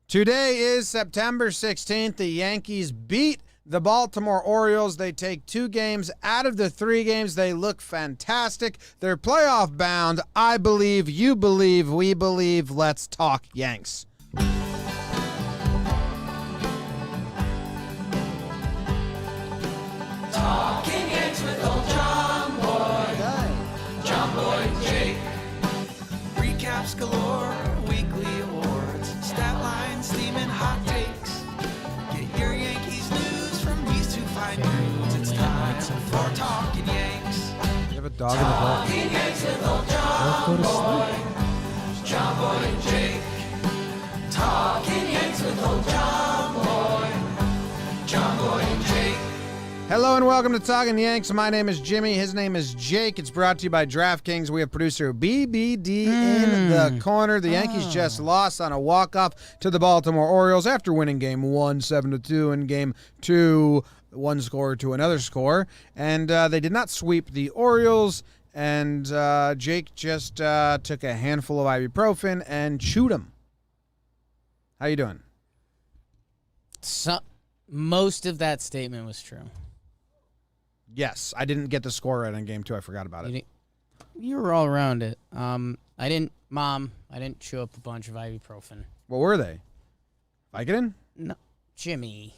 Today is September 16th. The Yankees beat the Baltimore Orioles. They take 2 games out of the 3 games. They look fantastic. They're playoff bound. I believe, you believe, we believe. Let's talk Yanks. Talking Yanks with old JOMBOY. JOMBOY Jake. Recaps galore, weekly awards, stat lines, theme, and hot takes. Get your Yankees news from these two fine dudes. It's time for Talkin' Yanks. You have a dog in the park. Talking Yanks with old JOMBOY. JOMBOY and Jake. Talking Yanks with old JOMBOy. JOMBOY and Jake. Hello and welcome to Talkin' Yanks. My name is Jimmy. His name is Jake. It's brought to you by DraftKings. We have producer BBD in the corner. The Yankees just lost on a walk-off to the Baltimore Orioles after winning Game 1, 7-2, and Game 2, one score to another score. And they did not sweep the Orioles. And Jake just took a handful of ibuprofen and chewed them. How you doing? Most of that statement was true. Yes, I didn't get the score right on Game 2. I forgot about it. You were all around it. I didn't chew up a bunch of ibuprofen. What were they? Vicodin? No, Jimmy.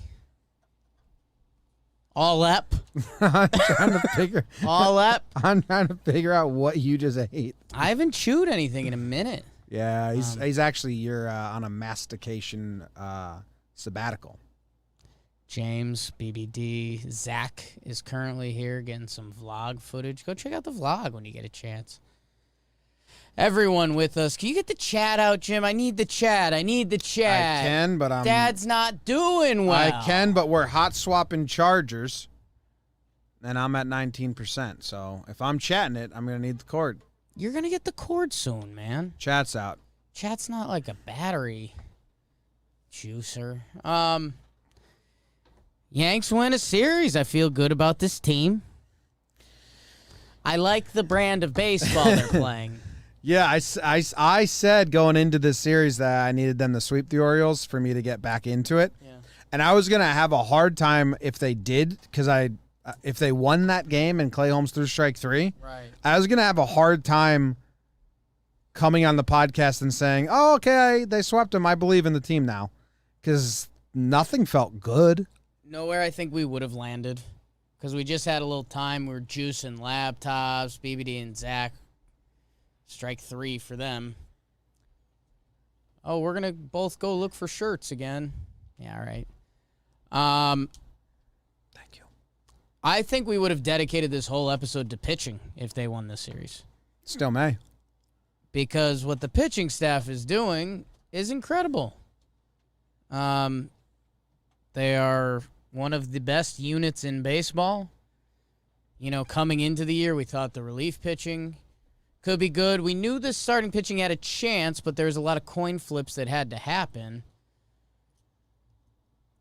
All up. I'm trying to figure. All up. I'm trying to figure out what you just ate. I haven't chewed anything in a minute. Yeah, he's actually you're on a mastication sabbatical. James, BBD, Zach is currently here getting some vlog footage. Go check out the vlog when you get a chance. Everyone with us. Can you get the chat out, Jim? I need the chat. I can, but Dad's not doing well. I can, but we're hot swapping chargers, and I'm at 19%. So if I'm chatting it, I'm gonna need the cord. You're gonna get the cord soon, man. Chat's out. Chat's not like a battery juicer. Yanks win a series. I feel good about this team. I like the brand of baseball they're playing. Yeah, I said going into this series that I needed them to sweep the Orioles for me to get back into it. Yeah. And I was going to have a hard time if they did, because if they won that game and Clay Holmes threw strike 3, Right. I was going to have a hard time coming on the podcast and saying, oh, okay, they swept them. I believe in the team now, because nothing felt good. Nowhere I think we would have landed, because we just had a little time. We were juicing laptops, BBD and Zach. Strike 3 for them. Oh, we're going to both go look for shirts again. Yeah, all right. Thank you. I think we would have dedicated this whole episode to pitching if they won this series. Still may. Because what the pitching staff is doing is incredible. They are one of the best units in baseball. You know, coming into the year, we thought the relief pitching could be good. We knew the starting pitching had a chance, but there's a lot of coin flips that had to happen.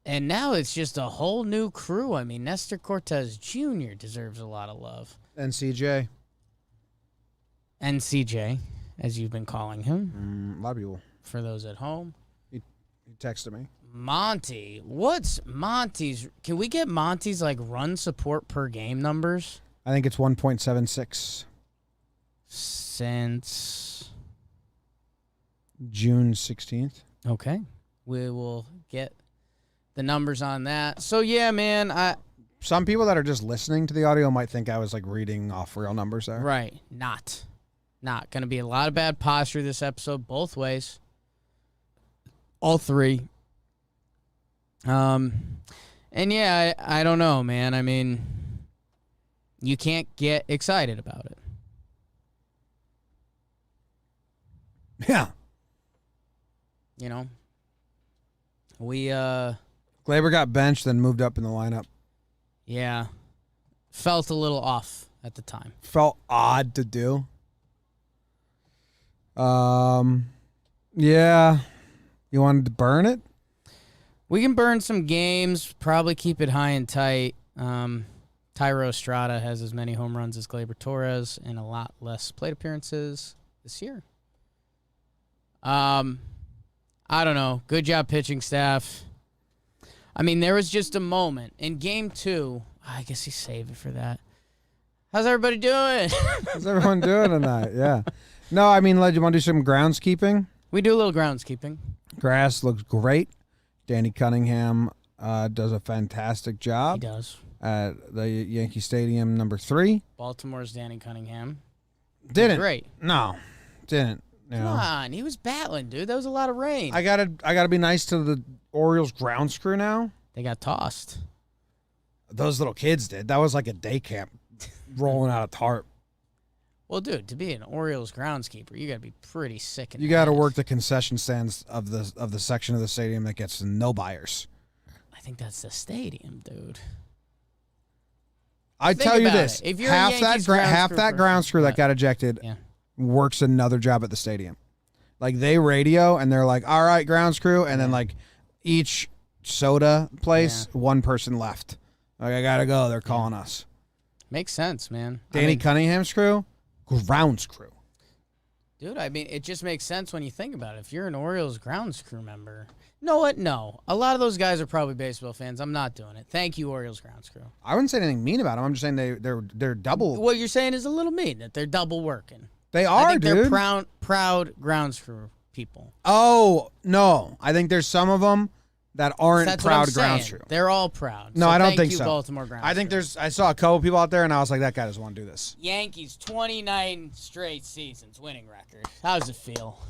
And now it's just a whole new crew. I mean, Nestor Cortes Jr. deserves a lot of love. And CJ. NCJ, as you've been calling him. A lot of people. For those at home. He texted me. Monty. What's Monty's? Can we get Monty's, like, run support per game numbers? I think it's 1.76. Since June 16th. Okay. We will get the numbers on that. So, yeah, man. Some people that are just listening to the audio might think I was, like, reading off real numbers there. Right. Not going to be a lot of bad posture this episode, both ways. All 3. And yeah, I don't know, man. I mean, you can't get excited about it. Yeah. You know, we, Gleyber got benched, then moved up in the lineup. Yeah, felt a little off at the time. Felt odd to do. Yeah. You wanted to burn it? We can burn some games, probably keep it high and tight. Tyro Estrada has as many home runs as Gleyber Torres and a lot less plate appearances this year. I don't know. Good job, pitching staff. I mean, there was just a moment in Game 2. I guess he saved it for that. How's everybody doing? How's everyone doing tonight? Yeah. No, I mean, you want to do some groundskeeping? We do a little groundskeeping. Grass looks great. Danny Cunningham does a fantastic job. He does. At the Yankee Stadium number 3. Baltimore's Danny Cunningham. Didn't. Great. No, didn't. You know. Come on. He was battling, dude. That was a lot of rain. I gotta be nice to the Orioles ground crew now. They got tossed. Those little kids did. That was like a day camp rolling out a tarp. Well, dude, to be an Orioles groundskeeper, you got to be pretty sick. You got to work the concession stands of the section of the stadium that gets no buyers. I think that's the stadium, dude. I tell you this: if you're half that ground crew that got ejected works another job at the stadium. Like they radio and they're like, "All right, grounds crew," and then like each soda place, one person left. Like I gotta go. They're calling us. Makes sense, man. Danny Cunningham's crew, grounds crew. Dude, I mean, it just makes sense when you think about it. If you're an Orioles grounds crew member, you know what? No. A lot of those guys are probably baseball fans. I'm not doing it. Thank you, Orioles grounds crew. I wouldn't say anything mean about them. I'm just saying they're double. What you're saying is a little mean, that they're double working. They are, I think dude. They're proud grounds crew people. Oh, no. I think there's some of them that aren't proud grounds crew. They're all proud. No, so I don't thank think you, so. Baltimore grounds I think crew. I saw a couple people out there, and I was like, that guy doesn't want to do this. Yankees, 29 straight seasons, winning record. How does it feel?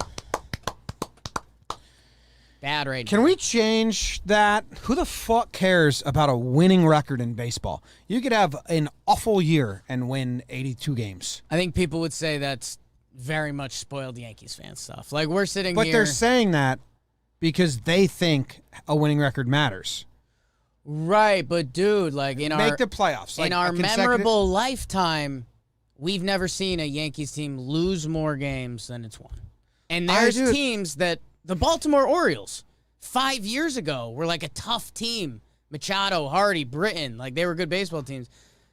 Bad right now. Can we change that? Who the fuck cares about a winning record in baseball? You could have an awful year and win 82 games. I think people would say that's very much spoiled Yankees fan stuff. Like, we're sitting here. But they're saying that because they think a winning record matters. Right, but dude, like Make the playoffs. Like in our memorable lifetime, we've never seen a Yankees team lose more games than it's won. And there's teams that the Baltimore Orioles 5 years ago were like a tough team. Machado, Hardy, Britton, like they were good baseball teams.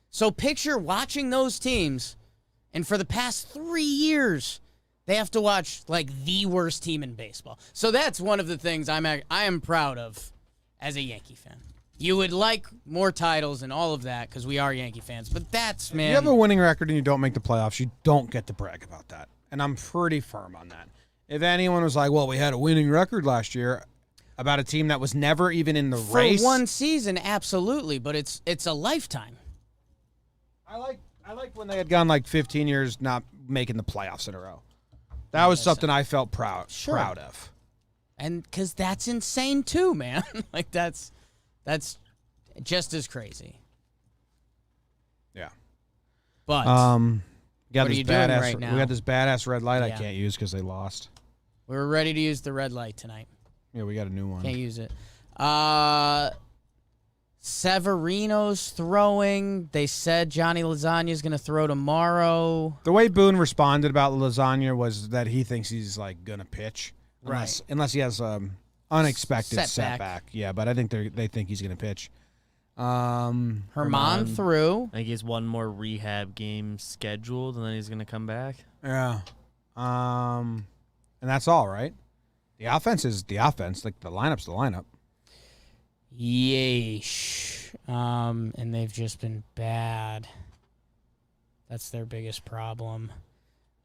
So picture watching those teams, and for the past 3 years, they have to watch like the worst team in baseball. So that's one of the things I am proud of as a Yankee fan. You would like more titles and all of that because we are Yankee fans, but that's, man. If you have a winning record and you don't make the playoffs, you don't get to brag about that. And I'm pretty firm on that. If anyone was like, well, we had a winning record last year about a team that was never even in the race. For one season, absolutely, but it's a lifetime. I like when they had gone like 15 years not making the playoffs in a row. That was something I felt proud of. And because that's insane too, man. Like that's just as crazy. Yeah. But what are you doing right now? We got this badass red light I can't use because they lost. We were ready to use the red light tonight. Yeah, we got a new one. Can't use it. Severino's throwing. They said Johnny Lasagna's going to throw tomorrow. The way Boone responded about Lasagna was that he thinks he's like going to pitch. Unless he has unexpected setback. Yeah, but I think they think he's going to pitch. Herman threw. I think he has one more rehab game scheduled, and then he's going to come back. Yeah. And that's all, right? The offense is the offense. Like, the lineup's the lineup. Yeesh. And they've just been bad. That's their biggest problem.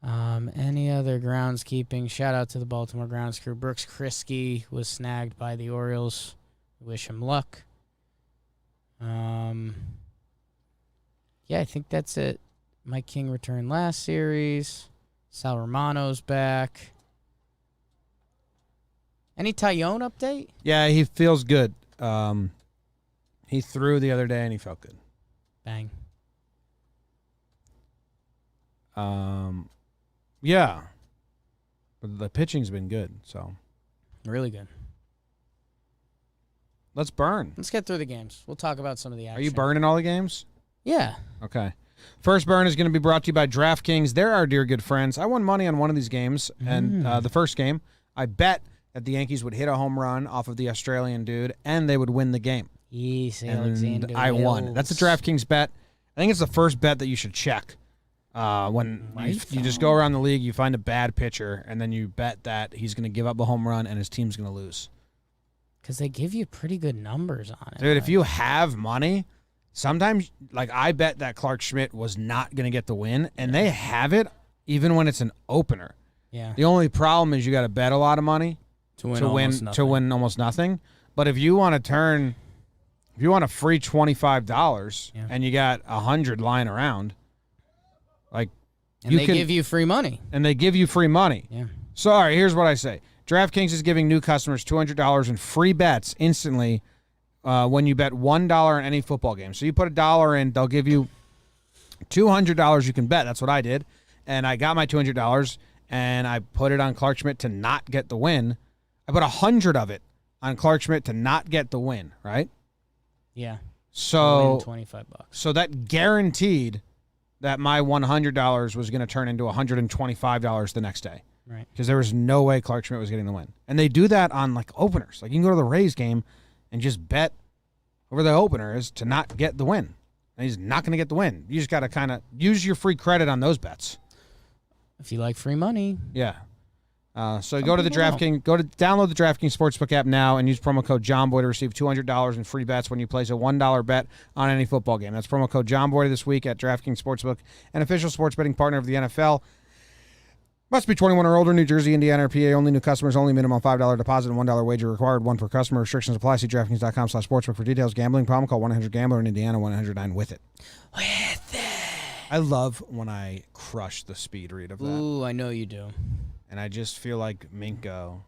Any other groundskeeping? Shout out to the Baltimore grounds crew. Brooks Kriske was snagged by the Orioles. Wish him luck. Yeah, I think that's it. Mike King returned last series. Sal Romano's back. Any Tyone update? Yeah, he feels good. He threw the other day and he felt good. Bang. Yeah. But the pitching's been good, so. Really good. Let's burn. Let's get through the games. We'll talk about some of the action. Are you burning all the games? Yeah. Okay. First burn is going to be brought to you by DraftKings. They're our dear good friends. I won money on one of these games, and the first game, I bet that the Yankees would hit a home run off of the Australian dude, and they would win the game. Yes, and Alexander I won. That's a DraftKings bet. I think it's the first bet that you should check. When Right you just go around the league, you find a bad pitcher, and then you bet that he's going to give up a home run and his team's going to lose. Because they give you pretty good numbers on it. Dude, if like- you have money, sometimes, like, I bet that Clark Schmidt was not going to get the win, and they have it even when it's an opener. Yeah. The only problem is you got to bet a lot of money To win almost nothing. But if you want a free $25 and you got 100 lying around, like, And they give you free money. And they give you free money. Yeah. So, all right, here's what I say. DraftKings is giving new customers $200 in free bets instantly when you bet $1 in any football game. So you put $1 in, they'll give you $200 you can bet. That's what I did. And I got my $200, and I put it on Clark Schmidt to not get the win. I put 100 of it on Clark Schmidt to not get the win, right? Yeah. So $25. So that guaranteed that my $100 was going to turn into $125 the next day. Right. Because there was no way Clark Schmidt was getting the win. And they do that on, like, openers. Like, you can go to the Rays game and just bet over the openers to not get the win. And he's not going to get the win. You just got to kind of use your free credit on those bets. If you like free money. Yeah. So go to the DraftKings, download the DraftKings Sportsbook app now and use promo code JOMBOY to receive $200 in free bets when you place a $1 bet on any football game. That's promo code JOMBOY this week at DraftKings Sportsbook, an official sports betting partner of the NFL. Must be 21 or older. New Jersey, Indiana, or PA. Only new customers. Only minimum $5 deposit and $1 wager required. One per customer. Restrictions apply. See DraftKings.com/sportsbook for details. Gambling problem? Call 1-800-GAMBLER in Indiana. 1-800-9-WITH-IT. With it. I love when I crush the speed read of that. Ooh, I know you do. And I just feel like Minko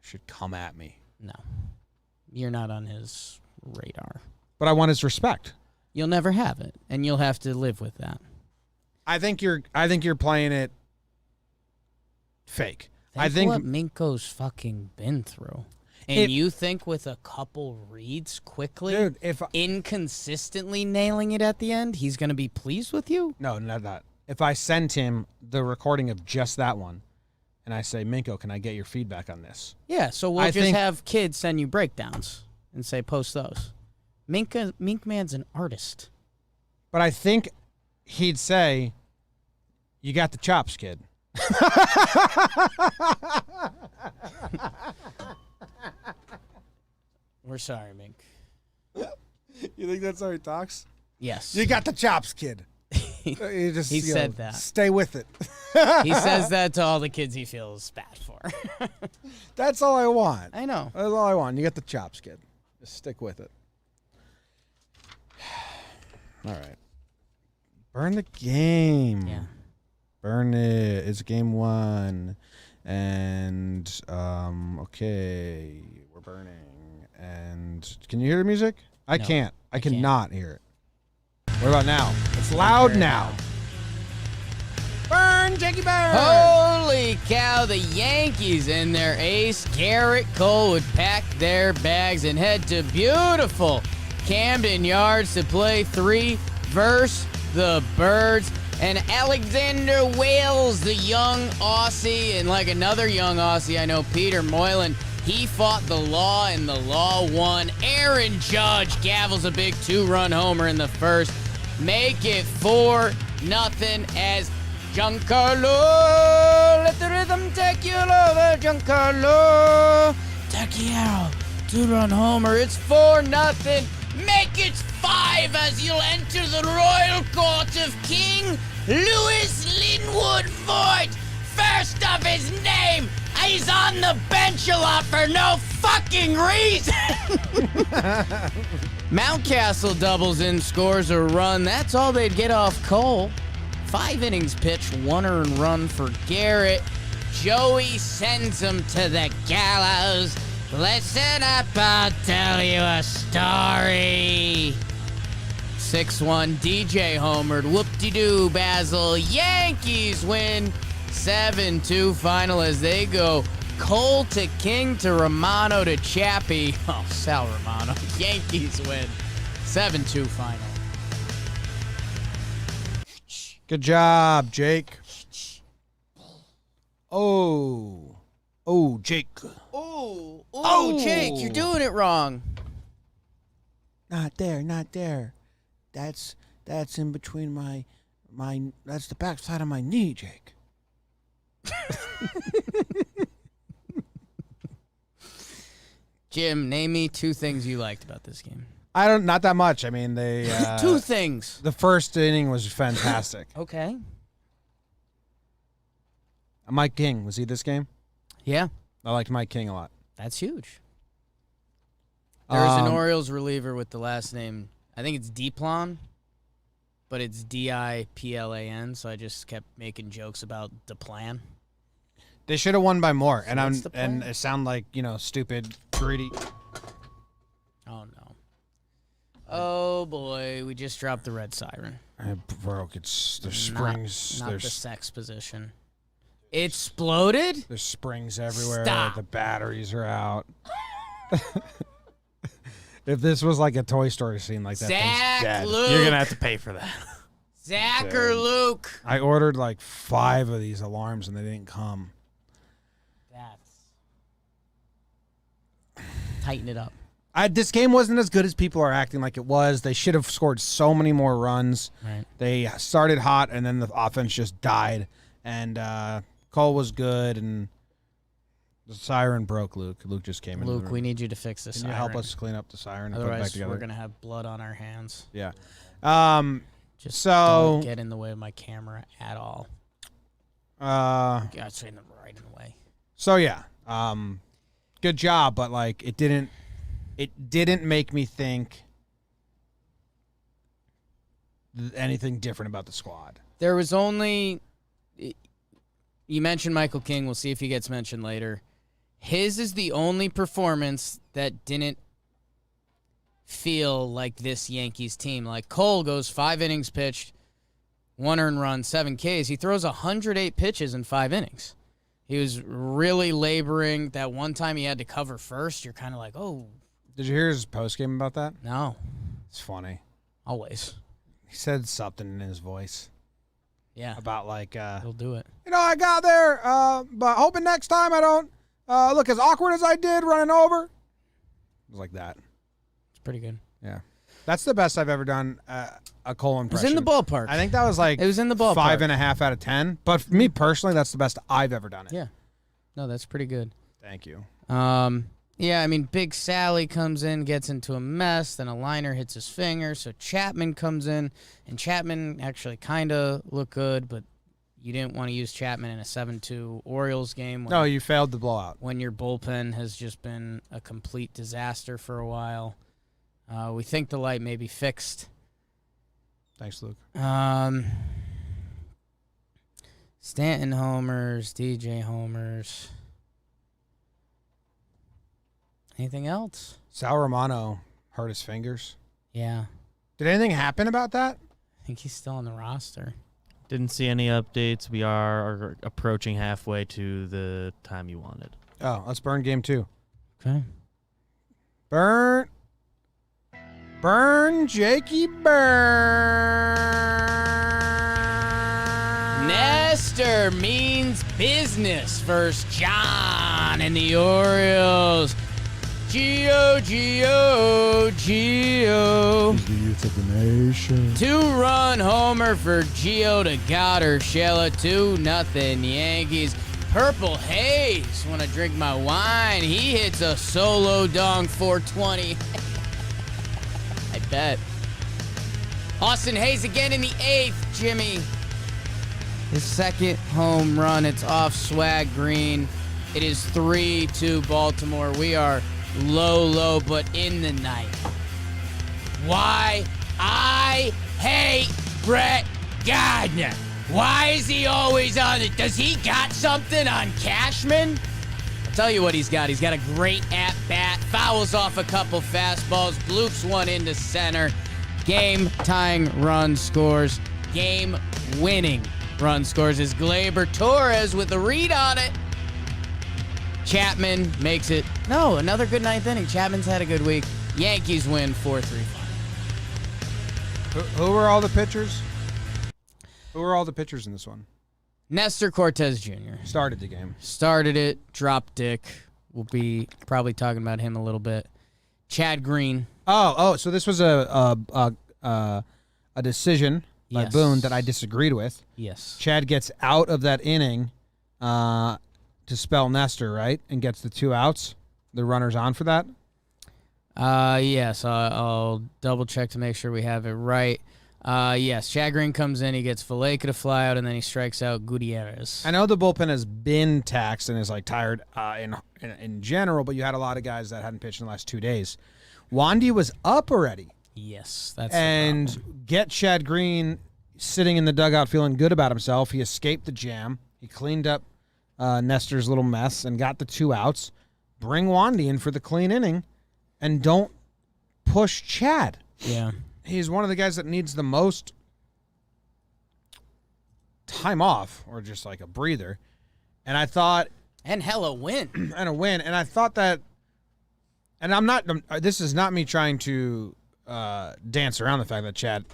should come at me. No. You're not on his radar. But I want his respect. You'll never have it, and you'll have to live with that. I think you're playing it fake. Think what Minko's fucking been through. And you think with a couple reads quickly, dude, inconsistently nailing it at the end, he's going to be pleased with you? No, not that. If I sent him the recording of just that one, and I say, Minko, can I get your feedback on this? Yeah, so we'll just have kids send you breakdowns and say, post those. Mink Man's an artist. But I think he'd say, you got the chops, kid. We're sorry, Mink. You think that's how he talks? Yes. You got the chops, kid. He said that. Stay with it. He says that to all the kids he feels bad for. That's all I want. I know. That's all I want. You got the chops, kid. Just stick with it. All right. Burn the game. Yeah. Burn it. It's game one. And, okay. We're burning. And can you hear the music? I No, can't. I can't. cannot hear it. What about now? It's loud now. Burn, Jakey, burn! Holy cow, the Yankees and their ace, Garrett Cole, would pack their bags and head to beautiful Camden Yards to play 3 versus the Birds. And Alexander Wales, the young Aussie, and like another young Aussie, I know Peter Moylan, he fought the law and the law won. Aaron Judge gavels a big 2-run homer in the first. Make it 4-0 as Giancarlo, let the rhythm take you over, Giancarlo. Taquiero, 2-run homer, it's 4-0. Make it 5 as you'll enter the royal court of King Louis Linwood Voigt. First of his name, he's on the bench a lot for no fucking reason. Mountcastle doubles in, scores a run. That's all they'd get off Cole. 5 innings pitched, 1 earned run for Garrett. Joey sends him to the gallows. Listen up, I'll tell you a story. 6-1, DJ homered. Whoop-de-doo, Basil. Yankees win 7-2 final as they go Cole to King to Romano to Chappie. Oh, Sal Romano. Yankees win 7-2 final. Good job, Jake. Oh, Jake. Oh, Jake, you're doing it wrong. Not there. That's in between my That's the backside of my knee, Jake. Jim, name me 2 things you liked about this game. Not that much. I mean, they 2 things. The first inning was fantastic. Okay. Mike King, was he this game? Yeah, I liked Mike King a lot. that's huge. There's an Orioles reliever with the last name, I think it's Diplan, but it's Diplan, so I just kept making jokes about the plan. They should have won by more, So what's the and plan? it sound like stupid, greedy. Oh, no. Oh, boy, we just dropped the red siren. It broke. There's springs. Not the There's sex position. It exploded? there's springs everywhere. Stop. The batteries are out. If this was like a Toy Story scene, like that thing's Zach, dead. Luke. You're gonna have to pay for that. Zach or Luke? I ordered like 5 of these alarms and they didn't come. Tighten it up. This game wasn't as good as people are acting like it was. They should have scored so many more runs. Right. They started hot, and then the offense just died. And Cole was good, and the siren broke, Luke. Luke just came in. Luke, we need you to fix this. Can you help us clean up the siren and put it back Otherwise, together? we're going to have blood on our hands. Yeah. Just So- don't get in the way of my camera at all. Uh, Yeah, it's right in the way. So yeah, good job, but like it didn't make me think anything different about the squad. There was only... You mentioned Michael King. We'll see if he gets mentioned later. His is the only performance that didn't feel like this Yankees team. Like Cole goes 5 innings pitched, 1 earned run, 7 Ks. He throws 108 pitches in 5 innings. He was really laboring. That one time he had to cover first, you're kind of like, oh. Did you hear his post game about that? No. It's funny. Always. He said something in his voice Yeah. about like, He'll do it. I got there, but hoping next time I don't look as awkward as I did running over. It was like that. It's pretty good. Yeah. That's the best I've ever done a Cole It was impression. in the ballpark. I think that was like It was in the ballpark. 5.5 out of 10. But for me personally, that's the best I've ever done it. Yeah. No, that's pretty good. Thank you. Yeah, I mean, Big Sally comes in, gets into a mess, then a liner hits his finger, so Chapman comes in, and Chapman actually kind of looked good, but you didn't want to use Chapman in a 7-2 Orioles game. No, you failed the blowout. When your bullpen has just been a complete disaster for a while. We think the light may be fixed. Thanks, Luke. Stanton homers, DJ homers. Anything else? Sal Romano hurt his fingers. Yeah. Did anything happen about that? I think he's still on the roster. Didn't see any updates. We are approaching halfway to the time you wanted. Oh, let's burn game 2. Okay. Burn, Jakey, burn. Nestor means business versus John and the Orioles. Gio. The youth of the nation. 2-run homer for Gio to Gardner. 2-0 Yankees. Purple Haze. Want to drink my wine. He hits a solo dong 420. I bet. Austin Hayes again in the 8th, Jimmy. His second home run. It's off Swag Green. It is 3-2 Baltimore. We are low, but in the night. Why I hate Brett Gardner. Why is he always on it? Does he got something on Cashman? I'll tell you what he's got. He's got a great at-bat. Fouls off a couple fastballs. Bloops one into center. Game-tying run scores. Game-winning run scores is Gleyber Torres with a read on it. Chapman makes it. No, another good 9th inning. Chapman's had a good week. Yankees win 4-3. Who were all the pitchers? Who were all the pitchers in this one? Nestor Cortes Jr. Started the game. Started it. Dropped dick. We'll be probably talking about him a little bit. Chad Green. Oh, so this was a decision by Yes. Boone that I disagreed with. Yes. Chad gets out of that inning to spell Nestor, right? And gets the 2 outs. The runner's on for that? Yes. I'll double check to make sure we have it right. Yes. Chad Green comes in. He gets Valleca to fly out, and then he strikes out Gutierrez. I know the bullpen has been taxed and is like tired in general, but you had a lot of guys that hadn't pitched in the last 2 days. Wandy was up already. Yes, that's And the problem. get Chad Green sitting in the dugout feeling good about himself. He escaped the jam. He cleaned up Nestor's little mess and got the 2 outs. Bring Wandy in for the clean inning and don't push Chad. Yeah. He's one of the guys that needs the most time off or just like a breather. And I thought, And hella win. and a win. And I thought that, and this is not me trying to dance around the fact that Chad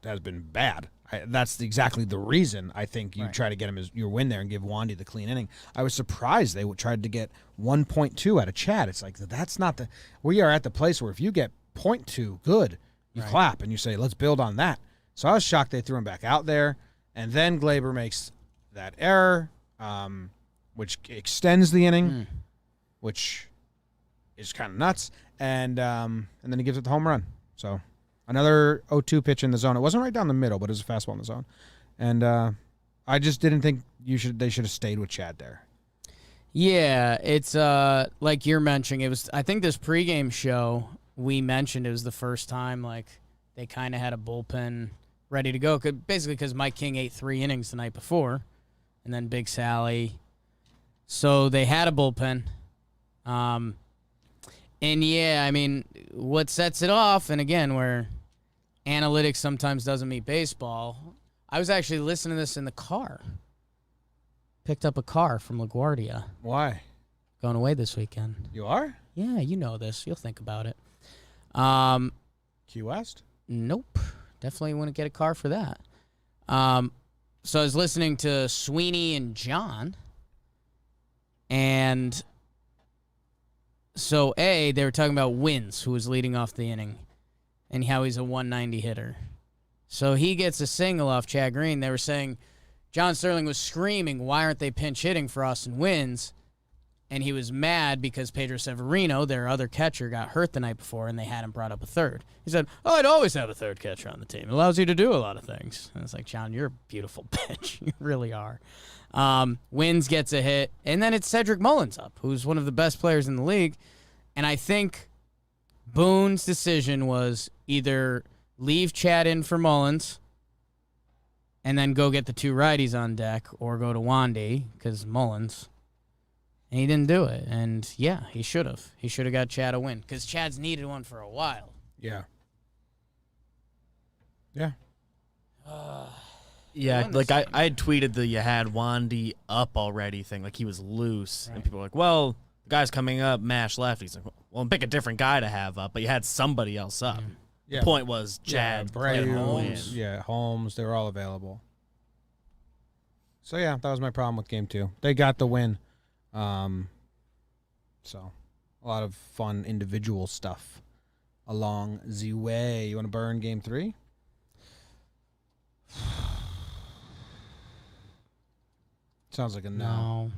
has been bad. That's exactly the reason I think you try to get him your win there and give Wandy the clean inning. I was surprised they tried to get 1.2 out of Chad. It's like, that's not we are at the place where if you get 0.2 good, you clap and you say, let's build on that. So I was shocked they threw him back out there. And then Gleyber makes that error, which extends the inning, which is kind of nuts. And then he gives it the home run. So another 0-2 pitch in the zone. It wasn't right down the middle, but it was a fastball in the zone. And I just didn't think they should have stayed with Chad there. Yeah, it's like you're mentioning. It was. I think this pregame show we mentioned it was the first time like they kind of had a bullpen ready to go. Basically, because Mike King ate 3 innings the night before, and then Big Sally. So they had a bullpen. And yeah, I mean, what sets it off, and again, where analytics sometimes doesn't meet baseball. I was actually listening to this in the car. Picked up a car from LaGuardia. Why? Going away this weekend. You are? Yeah, you know this. You'll think about it. Key West? Nope. Definitely wouldn't get a car for that. So I was listening to Sweeney and John. And so, they were talking about Wins, who was leading off the inning, and how he's a 190 hitter. So he gets a single off Chad Green. They were saying John Sterling was screaming, why aren't they pinch hitting for Austin Wins? And he was mad because Pedro Severino, their other catcher, got hurt the night before, and they hadn't brought up a third. He said, I'd always have a third catcher on the team. It allows you to do a lot of things. And it's like, John, you're a beautiful bitch. You really are. Wins gets a hit, and then it's Cedric Mullins up, who's one of the best players in the league. And I think Boone's decision was either leave Chad in for Mullins and then go get the 2 righties on deck, or go to Wandy because Mullins. And he didn't do it. And, yeah, he should have. He should have got Chad a win because Chad's needed one for a while. Yeah. Yeah. Yeah, like I had tweeted the you had Wandy up already thing, like he was loose. And people were like, well, the guy's coming up, mash lefties. Like, well, pick a different guy to have up, but you had somebody else up. Yeah. The point was Chad, Bray, Holmes. Yeah, Holmes. They were all available. So, yeah, that was my problem with Game 2. They got the win. So, a lot of fun individual stuff along the way. You want to burn Game 3? Sounds like a no. No.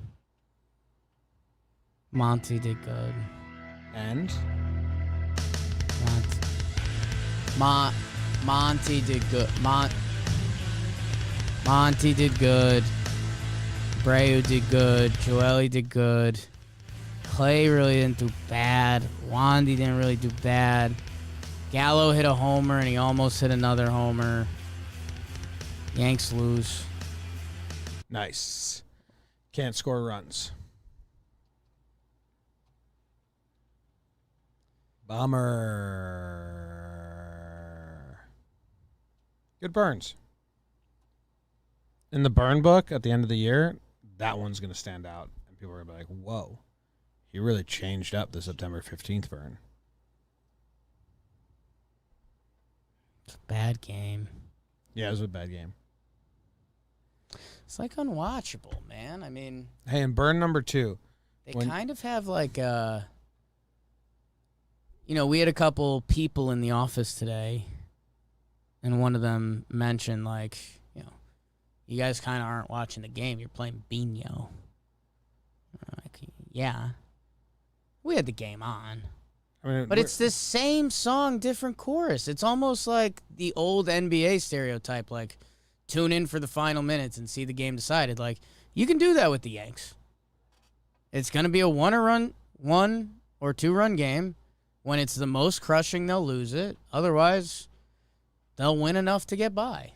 Monty did good. And? Monty did good. Monty did good. Breu did good. Joely did good. Clay really didn't do bad. Wandy didn't really do bad. Gallo hit a homer, and he almost hit another homer. Yanks lose. Nice. Can't score runs. Bummer. Good burns. In the burn book at the end of the year, that one's going to stand out. And people are going to be like, whoa, he really changed up the September 15th burn. It's a bad game. Yeah, it was a bad game. It's like unwatchable, man. I mean, Hey, and burn number 2. they When- kind of have like we had a couple people in the office today and one of them mentioned, like, you guys kind of aren't watching the game. You're playing Bingo. Like, yeah. We had the game on. I mean, But it's the same song, different chorus. It's almost like the old NBA stereotype, like, tune in for the final minutes and see the game decided. Like, you can do that with the Yanks. It's going to be a one or two run game. When it's the most crushing, they'll lose it. Otherwise, they'll win enough to get by.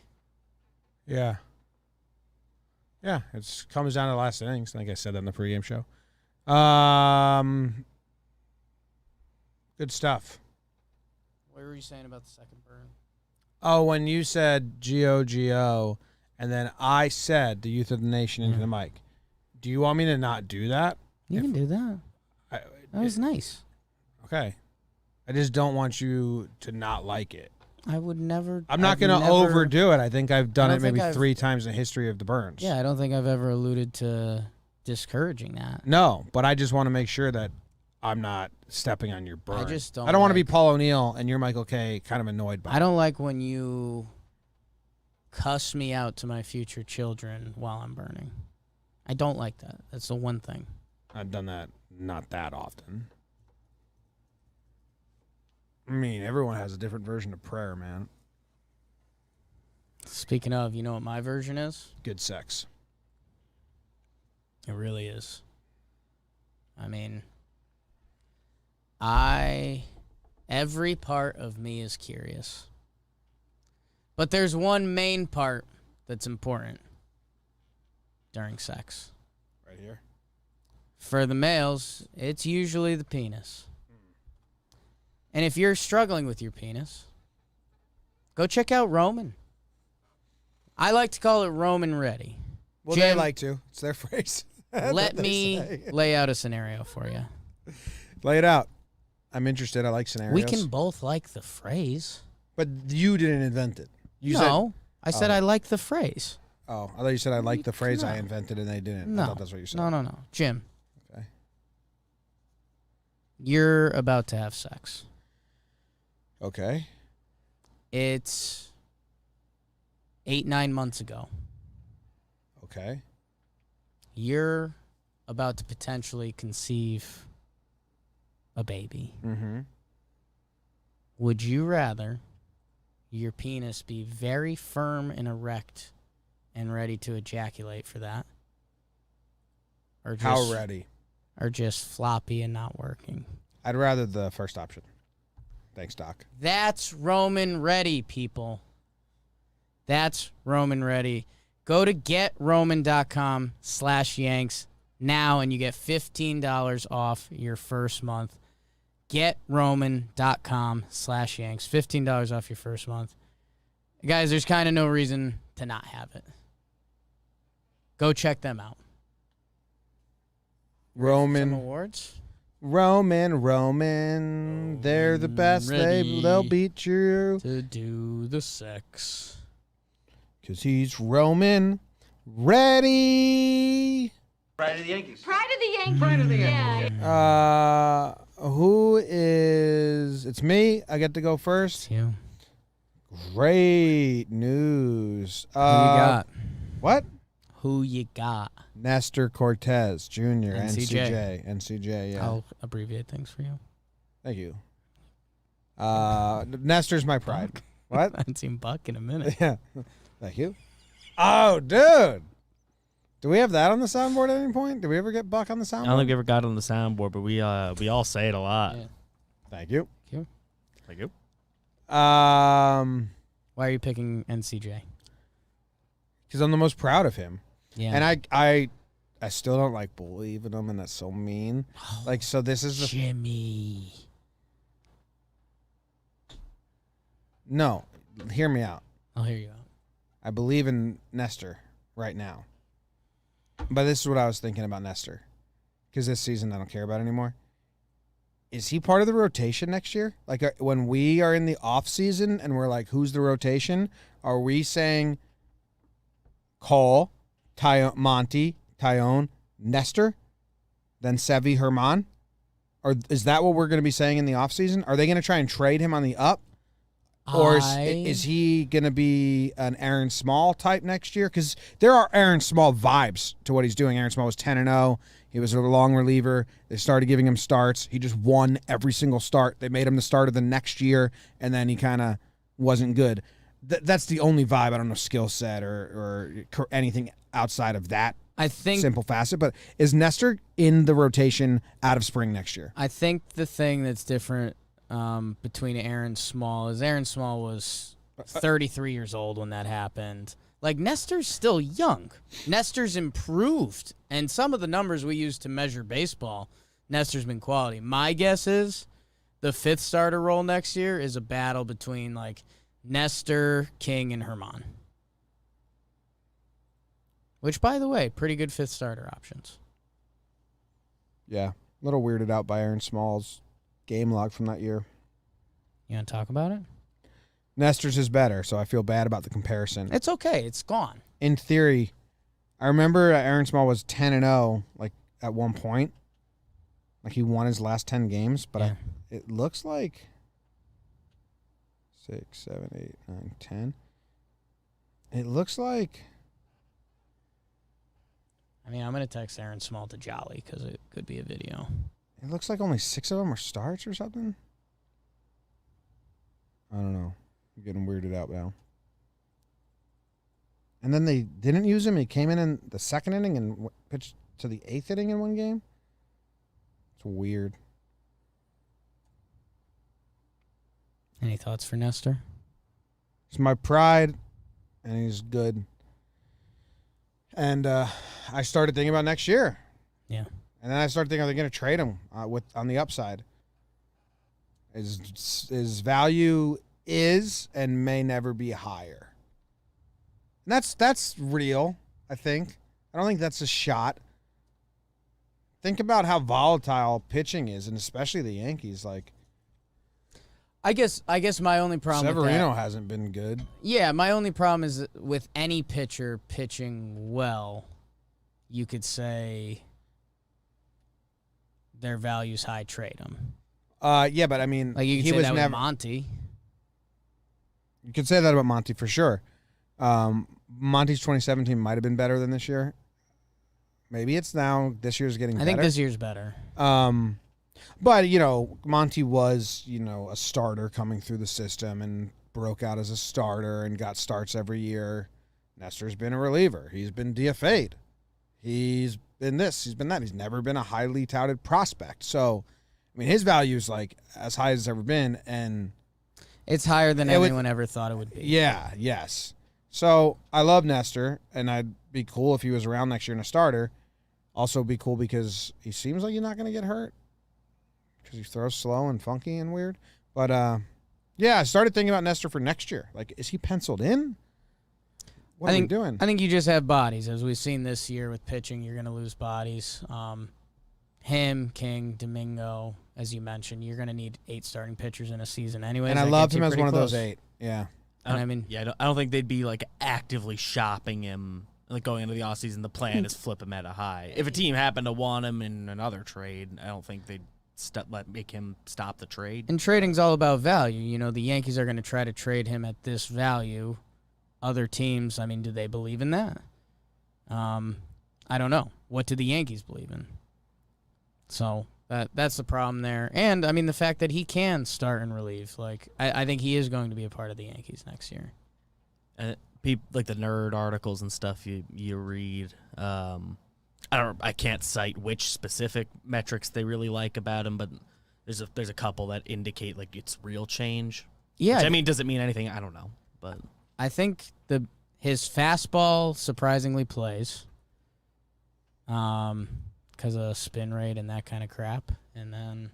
Yeah. Yeah, it comes down to the last innings. I think I said that in the pregame show. Good stuff. What were you saying about the second burn? Oh, when you said G-O-G-O, and then I said the youth of the nation into the mic. Do you want me to not do that? You can do that. That was nice. Okay. I just don't want you to not like it. I would never. I'm not going to overdo it. I think I've done it maybe 3 times in the history of the burns. Yeah, I don't think I've ever alluded to discouraging that. No, but I just want to make sure that I'm not stepping on your burn. I just don't. I don't want to be Paul O'Neill and you're Michael K. kind of annoyed by it. I don't like when you cuss me out to my future children while I'm burning. I don't like that. That's the one thing. I've done that not that often. I mean, everyone has a different version of prayer, man. Speaking of, you know what my version is? Good sex. It really is. I mean, every part of me is curious. But there's one main part that's important during sex. Right here? For the males, it's usually the penis. And if you're struggling with your penis, go check out Roman. I like to call it Roman Ready. Well, Jim, they like to. It's their phrase. Let me lay out a scenario for you. Lay it out. I'm interested. I like scenarios. We can both like the phrase. But you didn't invent it. You I said I like the phrase. Oh, I thought you said I like the phrase I invented and they didn't. No. I thought that's what you said. No. Jim. Okay. You're about to have sex. Okay. It's 8-9 months ago. Okay. You're about to potentially conceive a baby. Mm-hmm. Would you rather your penis be very firm and erect and ready to ejaculate for that? Or just, How ready? Or just floppy and not working? I'd rather the first option. Thanks, Doc. That's Roman Ready, people. That's Roman Ready. Go to GetRoman.com/Yanks now and you get $15 off your first month. GetRoman.com/Yanks. $15 off your first month. Guys, there's kind of no reason to not have it. Go check them out. Roman. Some awards? Roman. They're the best. Ready They'll beat you. to do the sex. Because he's Roman ready. Pride of the Yankees. Pride of the Yankees. Pride of the Yankees. Yeah. Who is... It's me. I get to go first. It's you. Great news. Who you got? What? Who you got? Nestor Cortes Jr. NCJ. NCJ, yeah. I'll abbreviate things for you. Thank you. Nestor's my pride. What? I haven't seen Buck in a minute. Yeah. Thank you. Oh, dude. Do we have that on the soundboard at any point? Did we ever get Buck on the soundboard? I don't think we ever got it on the soundboard, but we all say it a lot. Yeah. Thank you. Thank you. Why are you picking NCJ? Because I'm the most proud of him. Yeah. And I still don't like believing him, and that's so mean. Like, so this is the... Jimmy. No, hear me out. I'll hear you out. I believe in Nestor right now. But this is what I was thinking about Nestor. Because this season I don't care about anymore. Is he part of the rotation next year? Like when we are in the off season and we're like, who's the rotation? Are we saying Cole, Monty, Tyone, Nestor, then Sevy, Herman? Or is that what we're going to be saying in the off season? Are they going to try and trade him on the up? Or is he going to be an Aaron Small type next year? Because there are Aaron Small vibes to what he's doing. Aaron Small was 10-0. He was a long reliever. They started giving him starts. He just won every single start. They made him the starter the next year, and then he kind of wasn't good. That's the only vibe. I don't know skill set or anything outside of that. I think Simple facet. But is Nestor in the rotation out of spring next year? I think the thing that's different between Aaron Small is Aaron Small was 33 years old when that happened. Like, Nestor's still young. Nestor's improved. And some of the numbers we use to measure baseball, Nestor's been quality. My guess is the fifth starter role next year is a battle between, like, Nestor, King, and Herman. Which, by the way, pretty good fifth starter options. Yeah. A little weirded out by Aaron Small's game log from that year. You want to talk about it? Nestor's is better, so I feel bad about the comparison. It's okay. It's gone. In theory, I remember Aaron Small was 10-0, like, at one point. Like, he won his last 10 games, but Yeah. it looks like 6, 7, 8, 9, 10. It looks like... I mean, I'm going to text Aaron Small to Jolly because it could be a video. It looks like only 6 of them are starts or something. I don't know. I'm getting weirded out now. And then they didn't use him. He came in the second inning and pitched to the 8th inning in one game. It's weird. Any thoughts for Nestor? He's my pride, and he's good. And I started thinking about next year. Yeah. And then I started thinking, are they going to trade him on the upside? His value is and may never be higher. And that's real, I think. I don't think that's a shot. Think about how volatile pitching is, and especially the Yankees. Like, I guess my only problem with Severino that, hasn't been good. yeah, my only problem is that with any pitcher pitching well, you could say their value's high, trade them. Yeah, but I mean, Like, you could he say was that never. with Monty. You could say that about Monty for sure. Monty's 2017 might have been better than this year. Maybe it's now. This year's getting I better. think this year's better. But, Monty was, a starter coming through the system and broke out as a starter and got starts every year. Nestor's been a reliever. He's been DFA'd. He's been this. He's been that. He's never been a highly touted prospect. So, I mean, his value is, like, as high as it's ever been. And It's higher than It would- anyone ever thought it would be. yeah, yes. So, I love Nestor, and I'd be cool if he was around next year in a starter. Also be cool because he seems like he's not going to get hurt because he throws slow and funky and weird. But, yeah, I started thinking about Nestor for next year. Like, is he penciled in? What are we doing? I think you just have bodies. As we've seen this year with pitching, you're going to lose bodies. Him, King, Domingo, as you mentioned, you're going to need 8 starting pitchers in a season anyway. And I loved him as one of those 8. Yeah. And I mean, I don't think they'd be like actively shopping him. Like going into the offseason, the plan is flip him at a high. If a team happened to want him in another trade, I don't think they'd make him stop the trade. and trading's all about value. You know, the Yankees are going to try to trade him at this value. Other teams, I mean, do they believe in that? I don't know. What do the Yankees believe in? So that's the problem there. And, I mean, the fact that he can start and relieve. Like, I think he is going to be a part of the Yankees next year. And like the nerd articles and stuff you read. I can't cite which specific metrics they really like about him, but there's a couple that indicate like it's real change. Yeah. Which, I mean, does it mean anything? I don't know, but I think his fastball surprisingly plays because of spin rate and that kind of crap. And then,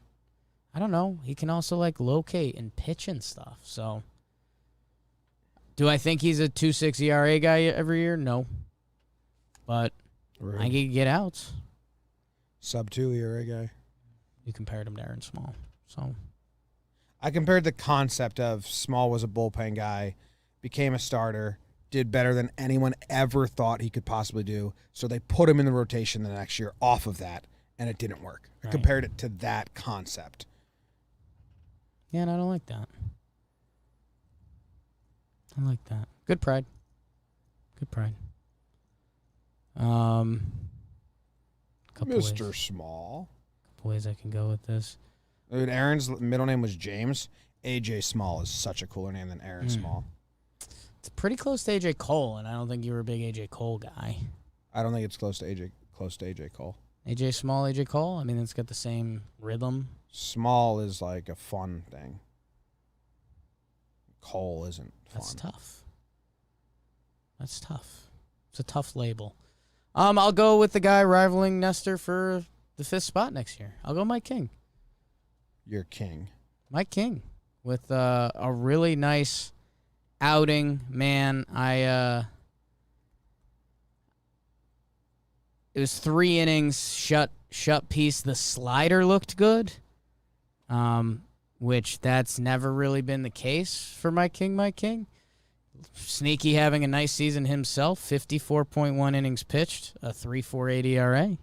I don't know, he can also, like, locate and pitch and stuff. So, do I think he's a 2.6 ERA guy every year? No. But I think he can get outs. Sub-2 ERA guy. You compared him to Aaron Small. So, I compared the concept of Small was a bullpen guy, became a starter, did better than anyone ever thought he could possibly do. So they put him in the rotation the next year off of that, and it didn't work. I Right. compared it to that concept. yeah, and I don't like that. I like that. Good pride. Good pride. Couple Mr. ways. Small. Couple ways I can go with this. Dude, Aaron's middle name was James. AJ Small is such a cooler name than Aaron Small. It's pretty close to AJ Cole, and I don't think you were a big AJ Cole guy. I don't think it's close to AJ Cole. AJ Small, AJ Cole? I mean, it's got the same rhythm. Small is like a fun thing. Cole isn't fun. That's tough. That's tough. It's a tough label. I'll go with the guy rivaling Nestor for the 5th spot next year. I'll go Mike King. You're king. Mike King with a really nice outing. Man, it was 3 innings, shut piece. The slider looked good, which that's never really been the case for Mike King. Mike King, sneaky, having a nice season himself. 54.1 innings pitched, a 3.48 ERA.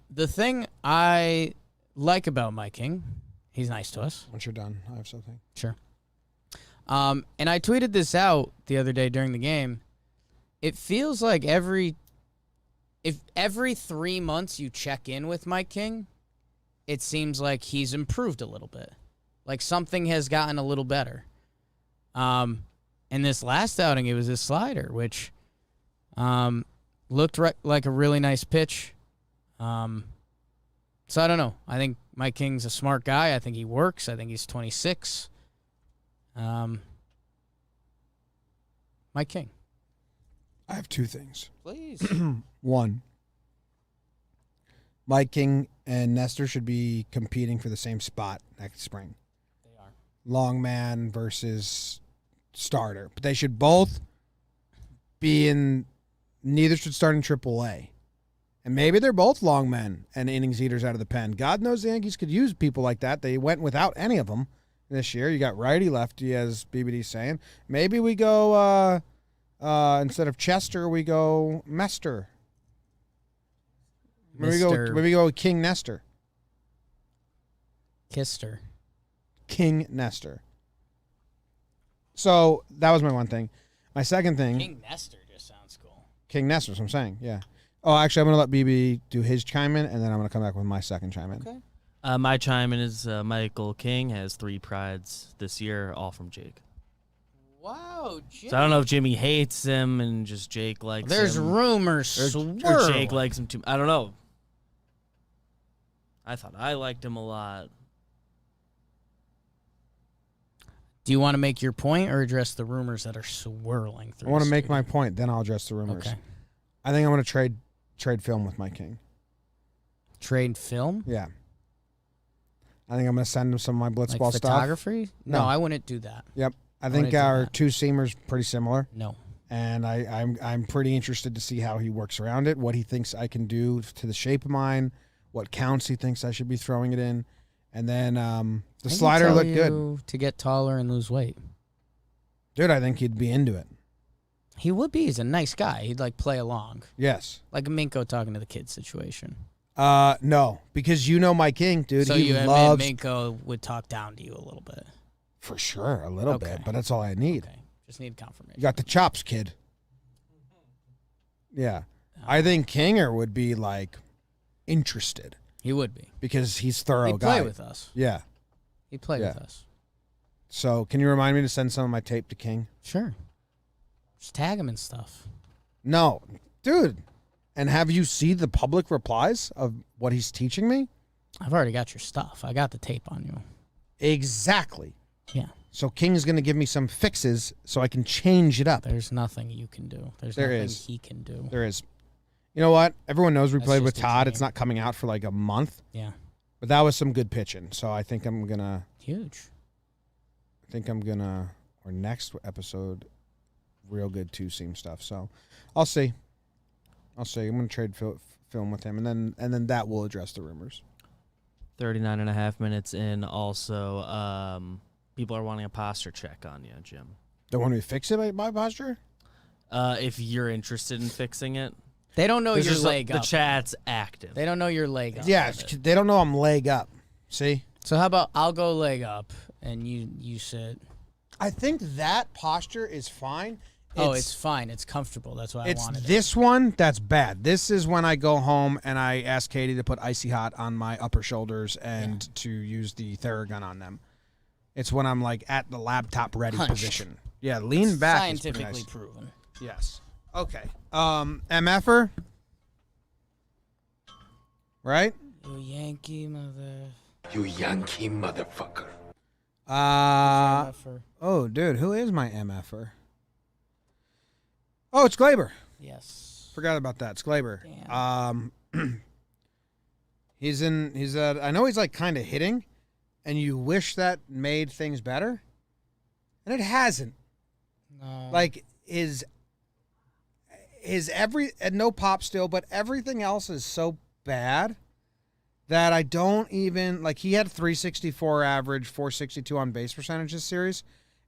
The thing I like about Mike King, he's nice to us. Once you're done, I have something. Sure. And I tweeted this out the other day during the game. It feels like every 3 months you check in with Mike King, it seems like he's improved a little bit. Like something has gotten a little better. In this last outing, it was his slider, which looked like a really nice pitch. So I don't know. I think Mike King's a smart guy. I think he works. I think he's 26. Mike King. I have 2 things. Please. 1, Mike King and Nestor should be competing for the same spot next spring. They are. Long man versus starter. But they should both be in, neither should start in AAA. And maybe they're both long men and innings eaters out of the pen. God knows the Yankees could use people like that. They went without any of them this year. You got righty, lefty, as BBD's saying. Maybe we go, instead of Chester, we go Mester. Maybe we go King Nestor. Kister. King Nestor. So that was my one thing. My second thing. King Nestor just sounds cool. King Nestor, that's what I'm saying. Yeah. Oh, actually, I'm going to let BB do his chime in, and then I'm going to come back with my second chime in. Okay. My chime in is Michael King has 3 prides this year, all from Jake. Wow, Jake. So I don't know if Jimmy hates him and just Jake likes There's him. rumors Or swirling. Jake likes him too. I don't know. I thought I liked him a lot. Do you want to make your point or address the rumors that are swirling through? I want to the make studio? my point, then I'll address the rumors. Okay. I think I'm going to trade film with Mike King. Trade film? Yeah. I think I'm going to send him some of my blitzball Like stuff. photography? No, No. I wouldn't do that. Yep. I wouldn't think do our that. 2-seamer's pretty similar, No. and I'm pretty interested to see how he works around it, what he thinks I can do to the shape of mine, what counts he thinks I should be throwing it in, and then the slider looked good. To get taller and lose weight. Dude, I think he'd be into it. He would be. He's a nice guy. He'd like play along. Yes. Like a Minko talking to the kids situation. No, because you know Mike King, dude. So he you admit loves Minko would talk down to you a little bit. for sure a little Okay. bit, but that's all I need. Okay. Just need confirmation. You got the chops, kid. Yeah. I think Kinger would be like interested He would be. because he's thorough He'd guy. play with us. Yeah. He'd play Yeah. with us. So can you remind me to send some of my tape to King? Sure. Just tag him and stuff. No, dude. And have you seen the public replies of what he's teaching me? I've already got your stuff. I got the tape on you. Exactly. Yeah. So King's going to give me some fixes so I can change it up. There's nothing you can do. There's There nothing is. he can do. There is. You know what? Everyone knows we That's played with just a Todd. dream. It's not coming out for like a month, Yeah. but that was some good pitching. So I think I'm going to, Huge. or next episode, real good 2-seam stuff. So I'll see. I'm going to trade film with him, and then that will address the rumors. 39 and a half minutes in. Also, people are wanting a posture check on you, Jim. They want me to fix it by posture? If you're interested in fixing it. They don't know There's your just leg the up. chat's active. They don't know your leg up. Yeah, with it. they don't know I'm leg up. See? So how about I'll go leg up and you sit. I think that posture is fine. It's fine. It's comfortable. That's why I wanted it. This one that's bad. This is when I go home and I ask Katie to put Icy Hot on my upper shoulders and to use the Theragun on them. It's when I'm like at the laptop ready Hunched. position. Yeah, lean back. Scientifically is pretty nice. proven. Yes. Okay. MFer. Right? You Yankee mother. You Yankee motherfucker. Oh, dude, who is my MFer? Oh, it's Gleyber. Yes. Forgot about that. It's Gleyber. Damn. I know he's like kind of hitting, and you wish that made things better, and it hasn't. No. Like his and no pop still, but everything else is so bad that I don't even like. He had 364 average, 462 on base percentage this series.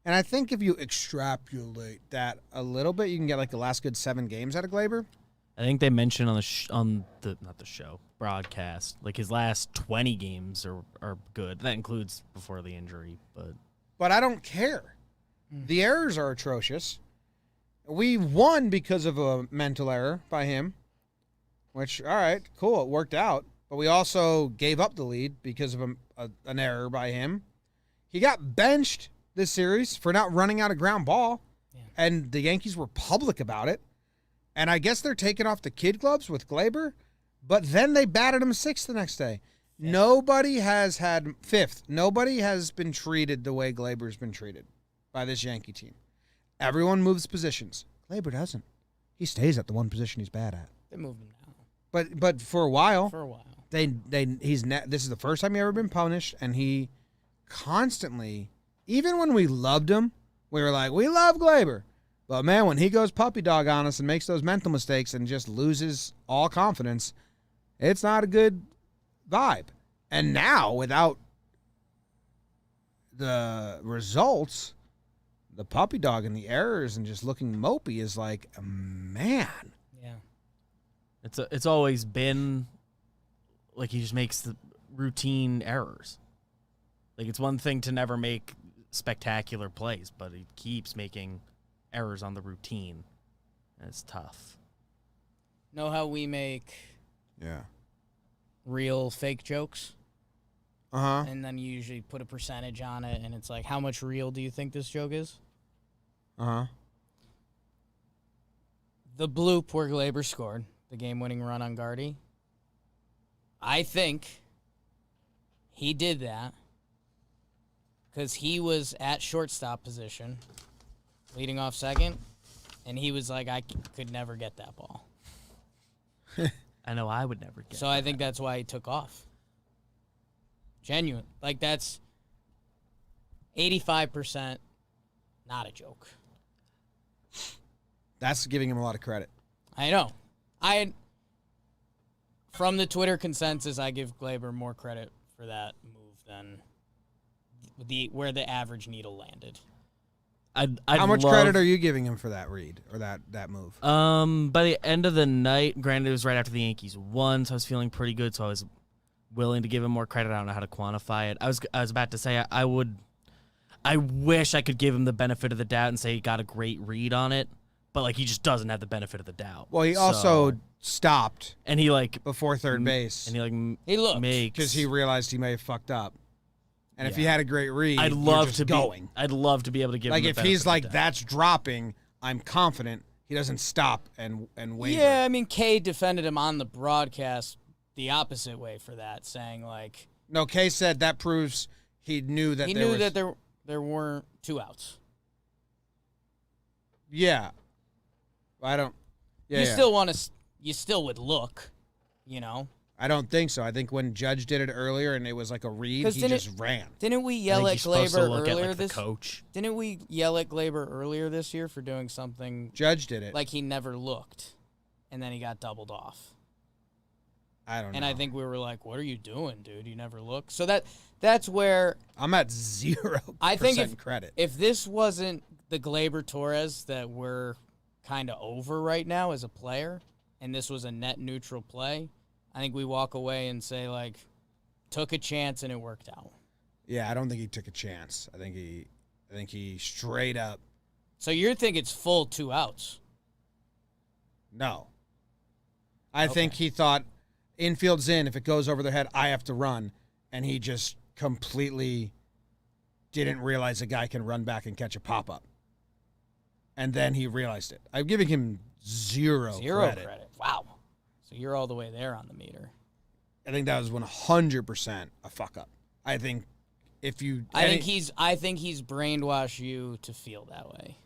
And I think if you extrapolate that a little bit, you can get like the last good 7 games out of Gleyber. I think they mentioned on the not the show broadcast, like his last 20 games are good. That includes before the injury, But I don't care. The errors are atrocious. We won because of a mental error by him, which, all right, cool, it worked out. But we also gave up the lead because of an error by him. He got benched this series for not running out a ground ball, and the Yankees were public about it. And I guess they're taking off the kid gloves with Gleyber, but then they batted him 6th the next day. Nobody has had 5th. Nobody has been treated the way Gleyber's been treated by this Yankee team. Everyone moves positions. Gleyber doesn't. He stays at the one position he's bad at. They moved him now. But for a while, This is the first time he ever been punished, and he constantly, even when we loved him, we were like, we love Gleyber. But man, when he goes puppy dog on us and makes those mental mistakes and just loses all confidence, it's not a good vibe. And now, without the results, the puppy dog and the errors and just looking mopey is like, man. Yeah. it's always been like he just makes the routine errors. Like it's one thing to never make spectacular plays, but he keeps making errors on the routine. And it's tough. Know how we make Yeah. real fake jokes? Uh-huh. And then you usually put a percentage on it, and it's like, how much real do you think this joke is? Uh-huh. The bloop where Gleyber scored, the game-winning run on Gardy, I think he did that because he was at shortstop position, leading off second, and he was like, I could never get that ball. I know I would never get So I think that's why he took off. Genuine. Like, that's 85% not a joke. That's giving him a lot of credit. I know. From the Twitter consensus, I give Gleyber more credit for that move than where the average needle landed. How much credit are you giving him for that read or that move? By the end of the night, granted it was right after the Yankees won, so I was feeling pretty good, so I was willing to give him more credit. I don't know how to quantify it. I was about to say I wish I could give him the benefit of the doubt and say he got a great read on it, but like he just doesn't have the benefit of the doubt. Well, he also stopped and he like before third base, and he like He looked. because he realized he may have fucked up. And if he had a great read, I'd love to going. I'd love to be able to give Like him if the he's benefit of the like doubt. that's dropping, I'm confident he doesn't stop and waver. Yeah, I mean, Kay defended him on the broadcast the opposite way for that, saying like No, Kay said that proves he knew that there weren't 2 outs. Yeah, I don't. Yeah, You still would look, you know. I don't think so. I think when Judge did it earlier and it was like a read, 'Cause he didn't just ran. Didn't we I yell think at you're supposed to Gleyber look at, earlier like, the this? coach. Didn't we yell at Gleyber earlier this year for doing something Judge did it. like he never looked, and then he got doubled off? I don't know. And I think we were like, "What are you doing, dude? You never look." So that's where I'm at 0% I think credit. if this wasn't the Gleyber Torres that we're kind of over right now as a player, and this was a net neutral play, I think we walk away and say, like, took a chance and it worked out. Yeah, I don't think he took a chance. I think he I think he straight up, So you think it's full 2 outs? no. I think he thought infield's in. If it goes over their head, I have to run. And he just completely didn't realize a guy can run back and catch a pop-up. And then he realized it. I'm giving him zero credit. Wow. So you're all the way there on the meter. I think that was 100% a fuck-up. I think if you... I think he's brainwashed you to feel that way.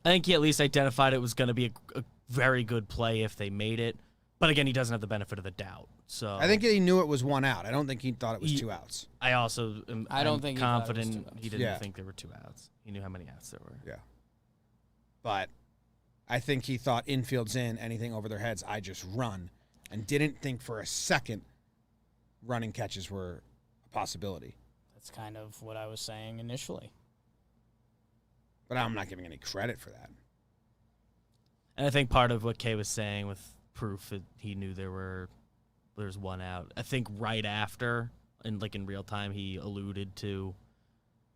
I think he at least identified it was going to be a very good play if they made it. But again, he doesn't have the benefit of the doubt. So I think he knew it was 1 out. I don't think he thought it was 2 outs. I also am think confident he didn't think there were 2 outs. He knew how many outs there were. Yeah. But I think he thought infield's in, anything over their heads, I just run, and didn't think for a second running catches were a possibility. That's kind of what I was saying initially. But I'm not giving any credit for that. And I think part of what Kay was saying with proof that he knew there's 1 out. I think right after, in real time, he alluded to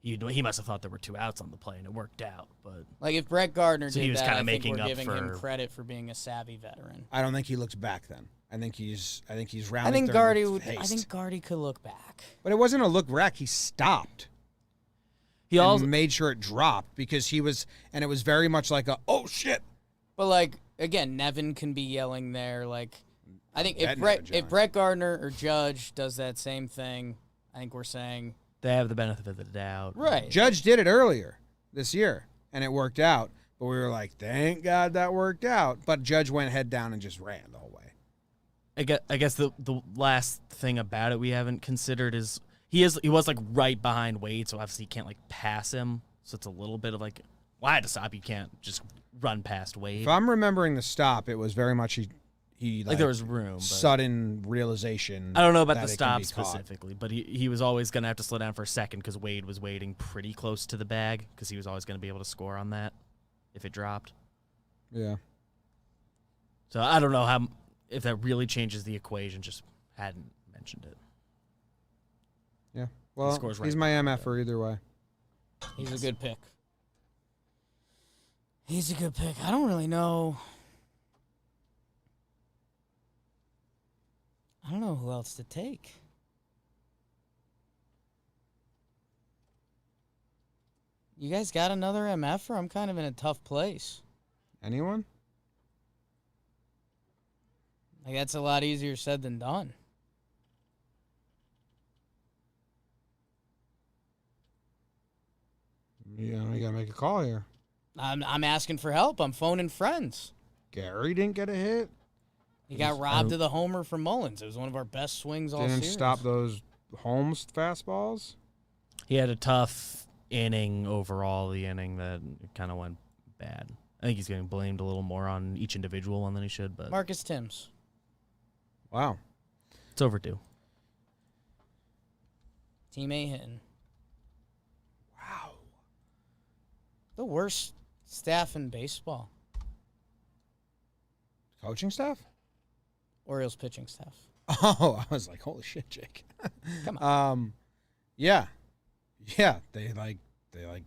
he must have thought there were 2 outs on the play and it worked out. But like if Brett Gardner so did he was that, kinda I think making we're up giving for him credit for being a savvy veteran. I don't think he looked back then. I think he's rounding I think third with I haste. think Gardy could look back. But it wasn't a look back. He stopped. he and also made sure it dropped because he was, and it was very much like a, oh shit. But again, Nevin can be yelling there. I think That if Nevin John. Brett Gardner or Judge does that same thing, I think we're saying they have the benefit of the doubt. right. Judge did it earlier this year, and it worked out. But we were like, thank God that worked out. But Judge went head down and just ran the whole way. I guess the last thing about it we haven't considered is he was right behind Wade, so obviously you can't pass him. So it's a little bit of well, I had to stop. You can't just run past Wade. If I'm remembering the stop, it was very much he there was room. But sudden realization. I don't know about that the it can stop be caught. specifically, but he was always going to have to slow down for a second because Wade was waiting pretty close to the bag because he was always going to be able to score on that if it dropped. Yeah. So I don't know if that really changes the equation. Just hadn't mentioned it. Yeah. Well, scores right he's my back, MFer either way. He's a good pick. He's a good pick. I don't really know. I don't know who else to take. You guys got another MF, or I'm kind of in a tough place. Anyone? That's a lot easier said than done. Yeah, you gotta make a call here. I'm asking for help. I'm phoning friends. Gary didn't get a hit. He got robbed of the homer from Mullins. It was one of our best swings all Didn't series. stop those Holmes fastballs. He had a tough inning overall, the inning that kind of went bad. I think he's getting blamed a little more on each individual one than he should, but Marcus Timms. Wow. it's overdue. Teammate hitting. Wow. The worst staff in baseball. Coaching staff? Orioles pitching staff. Oh, I was like, holy shit, Jake. Come on. Yeah. Yeah, they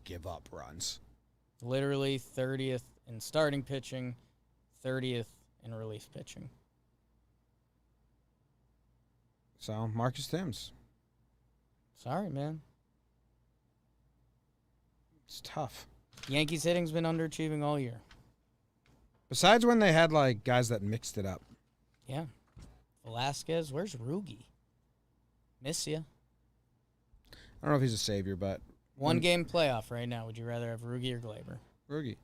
give up runs. Literally 30th in starting pitching, 30th in relief pitching. So, Marcus Timms. Sorry, man. It's tough. Yankees hitting's been underachieving all year. Besides when they had guys that mixed it up. Yeah. Velasquez, where's Rugi? Miss ya. I don't know if he's a savior, but One game playoff right now. Would you rather have Rugi or Gleyber? Rugi.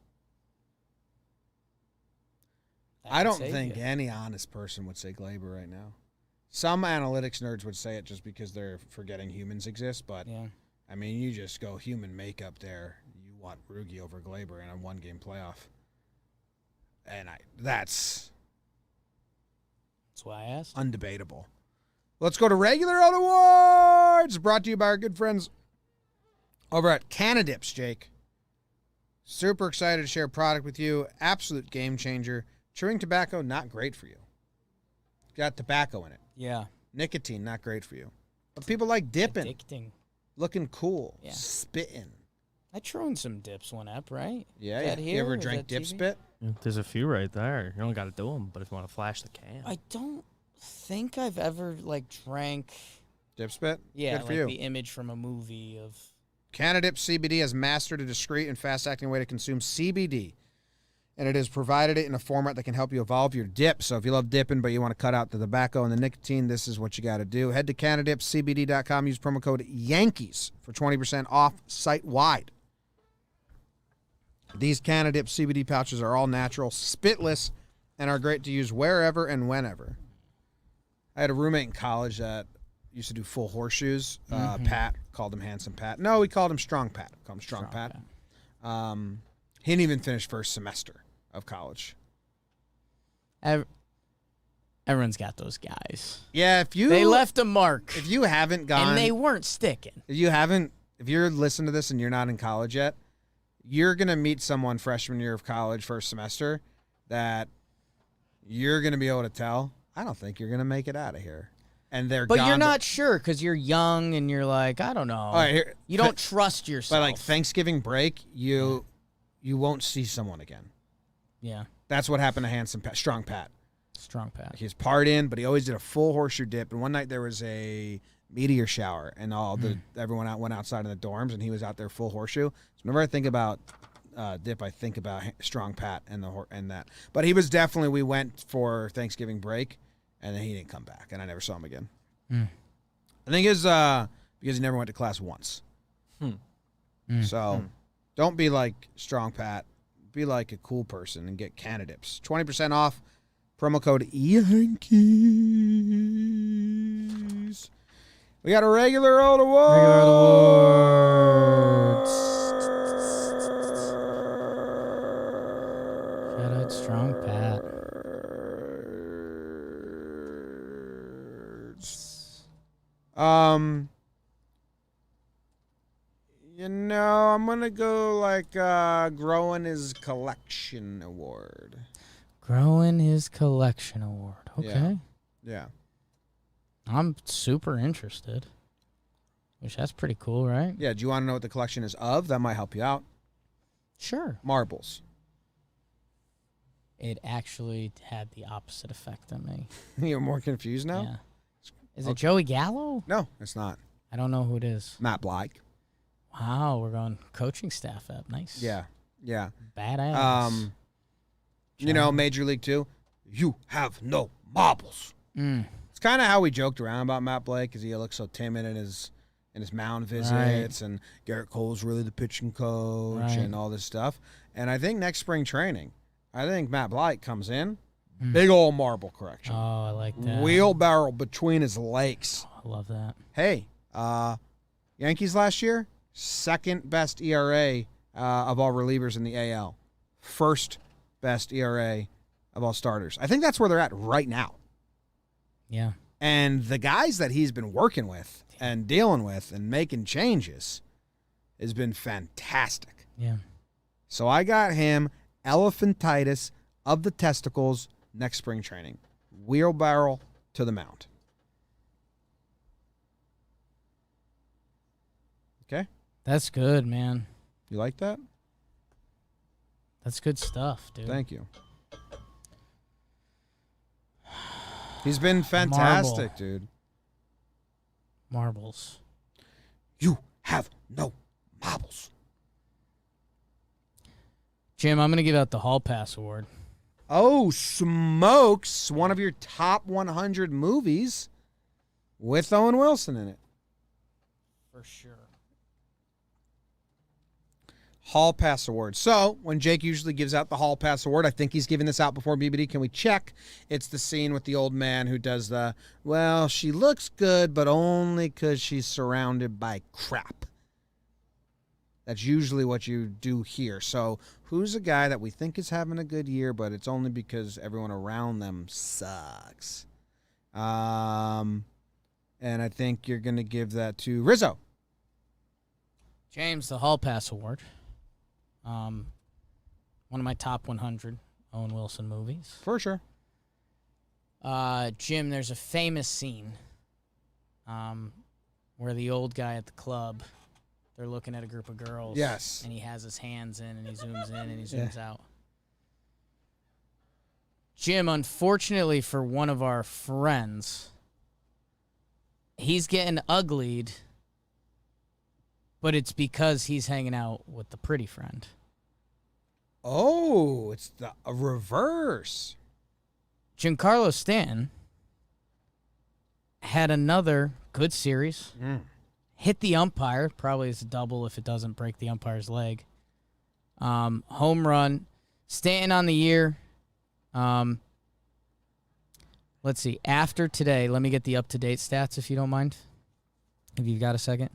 That I could don't save think ya. any honest person would say Gleyber right now. Some analytics nerds would say it just because they're forgetting humans exist, but Yeah. I mean, you just go human makeup there. You want Rugi over Gleyber in a one-game playoff. And that's That's why I asked. undebatable. Let's go to regular old awards, brought to you by our good friends over at Canadips, Jake. Super excited to share a product with you. Absolute game changer. Chewing tobacco, not great for you. Got tobacco in it. Yeah. Nicotine, not great for you. But people like dipping, Addicting. looking cool, Yeah. spitting. I threw in some dips one up, right? Yeah, Is that you here? ever Is drank that dip TV? spit? There's a few right there. You don't got to do them, but if you want to flash the can. I don't think I've ever drank. Dip spit? Yeah, Good for like you. the image from a movie of. Canadip CBD has mastered a discreet and fast-acting way to consume CBD, and it has provided it in a format that can help you evolve your dip. So if you love dipping but you want to cut out the tobacco and the nicotine, this is what you got to do. Head to CanadipCBD.com. Use promo code Yankees for 20% off site-wide. These Canadip CBD pouches are all natural, spitless, and are great to use wherever and whenever. I had a roommate in college that used to do full horseshoes. Pat called him Handsome Pat. No, we called him Strong Pat. Called him Strong Pat. He didn't even finish first semester of college. Everyone's got those guys. Yeah, They left a mark. If you haven't gone, and they weren't sticking. if you're listening to this and you're not in college yet, you're gonna meet someone freshman year of college, first semester, that you're gonna be able to tell, I don't think you're gonna make it out of here. And they're But gone. you're not sure because you're young and you're like, I don't know. All right, here, You don't trust yourself. But like Thanksgiving break, you won't see someone again. Yeah. That's what happened to Handsome Pat, Strong Pat. Strong Pat. He was partying, but he always did a full horseshoe dip. And one night there was a meteor shower, and everyone went outside in the dorms, and he was out there full horseshoe. So whenever I think about dip, I think about Strong Pat and that. But he was definitely. We went for Thanksgiving break, and then he didn't come back, and I never saw him again. I think it's because he never went to class once. So don't be like Strong Pat. Be like a cool person and get Canadips. 20% off. Promo code Yankees. We got a regular old award. Shout out Strong Pat. I'm gonna go like growing his collection award. Growing his collection award. Okay. Yeah. I'm super interested. Which that's pretty cool, right? Yeah. Do you want to know what the collection is of? That might help you out. Sure. Marbles. It actually had the opposite effect on me. You're more confused now? Yeah. Is it Joey Gallo? No, it's not. I don't know who it is. Matt Blyke. Wow, we're going coaching staff up. Nice. Yeah. Badass. Major League too. You have no marbles. It's kind of how we joked around about Matt Blake because he looks so timid in his mound visits, and Garrett Cole's really the pitching coach and all this stuff. And I think next spring training, I think Matt Blake comes in, big old marble correction. Oh, I like that. Wheelbarrow between his legs. Oh, I love that. Hey, Yankees last year, second best ERA of all relievers in the AL. First best ERA of all starters. I think that's where they're at right now. Yeah. And the guys that he's been working with and dealing with and making changes has been fantastic. Yeah. So I got him elephantitis of the testicles next spring training. Wheelbarrow to the mound. Okay? That's good, man. You like that? That's good stuff, dude. Thank you. He's been fantastic, dude. Marbles. You have no marbles. Jim, I'm going to give out the Hall Pass Award. Oh, smokes. One of your top 100 movies with Owen Wilson in it. For sure. Hall Pass Award. So, when Jake usually gives out the Hall Pass Award, I think he's given this out before BBD. Can we check? It's the scene with the old man who does she looks good, but only because she's surrounded by crap. That's usually what you do here. So, who's a guy that we think is having a good year, but it's only because everyone around them sucks? And I think you're going to give that to Rizzo. James, the Hall Pass Award. One of my top 100 Owen Wilson movies. For sure. Jim, there's a famous scene where the old guy at the club they're looking at a group of girls. Yes. And he has his hands in, and he zooms in, and he zooms out. Jim, unfortunately for one of our friends, he's getting uglied, but it's because he's hanging out with the pretty friend. Oh, it's a reverse. Giancarlo Stanton had another good series. Hit the umpire. Probably is a double if it doesn't break the umpire's leg. Home run. Stanton on the year. Let's see. After today, let me get the up-to-date stats if you don't mind. If you've got a second.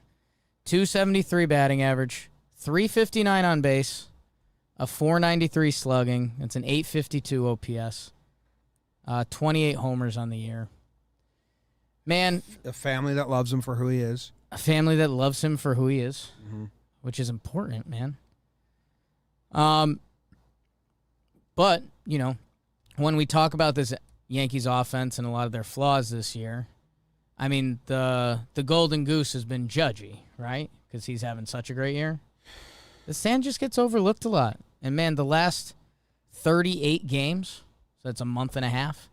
273 batting average. 359 on base. A 493 slugging. It's an 852 OPS. 28 homers on the year. Man. A family that loves him for who he is. A family that loves him for who he is, which is important, man. But, you know, when we talk about this Yankees offense and a lot of their flaws this year, I mean, the golden goose has been Judgy, right? Because he's having such a great year. The Stan just gets overlooked a lot. And, man, the last 38 games, so that's a month and a half,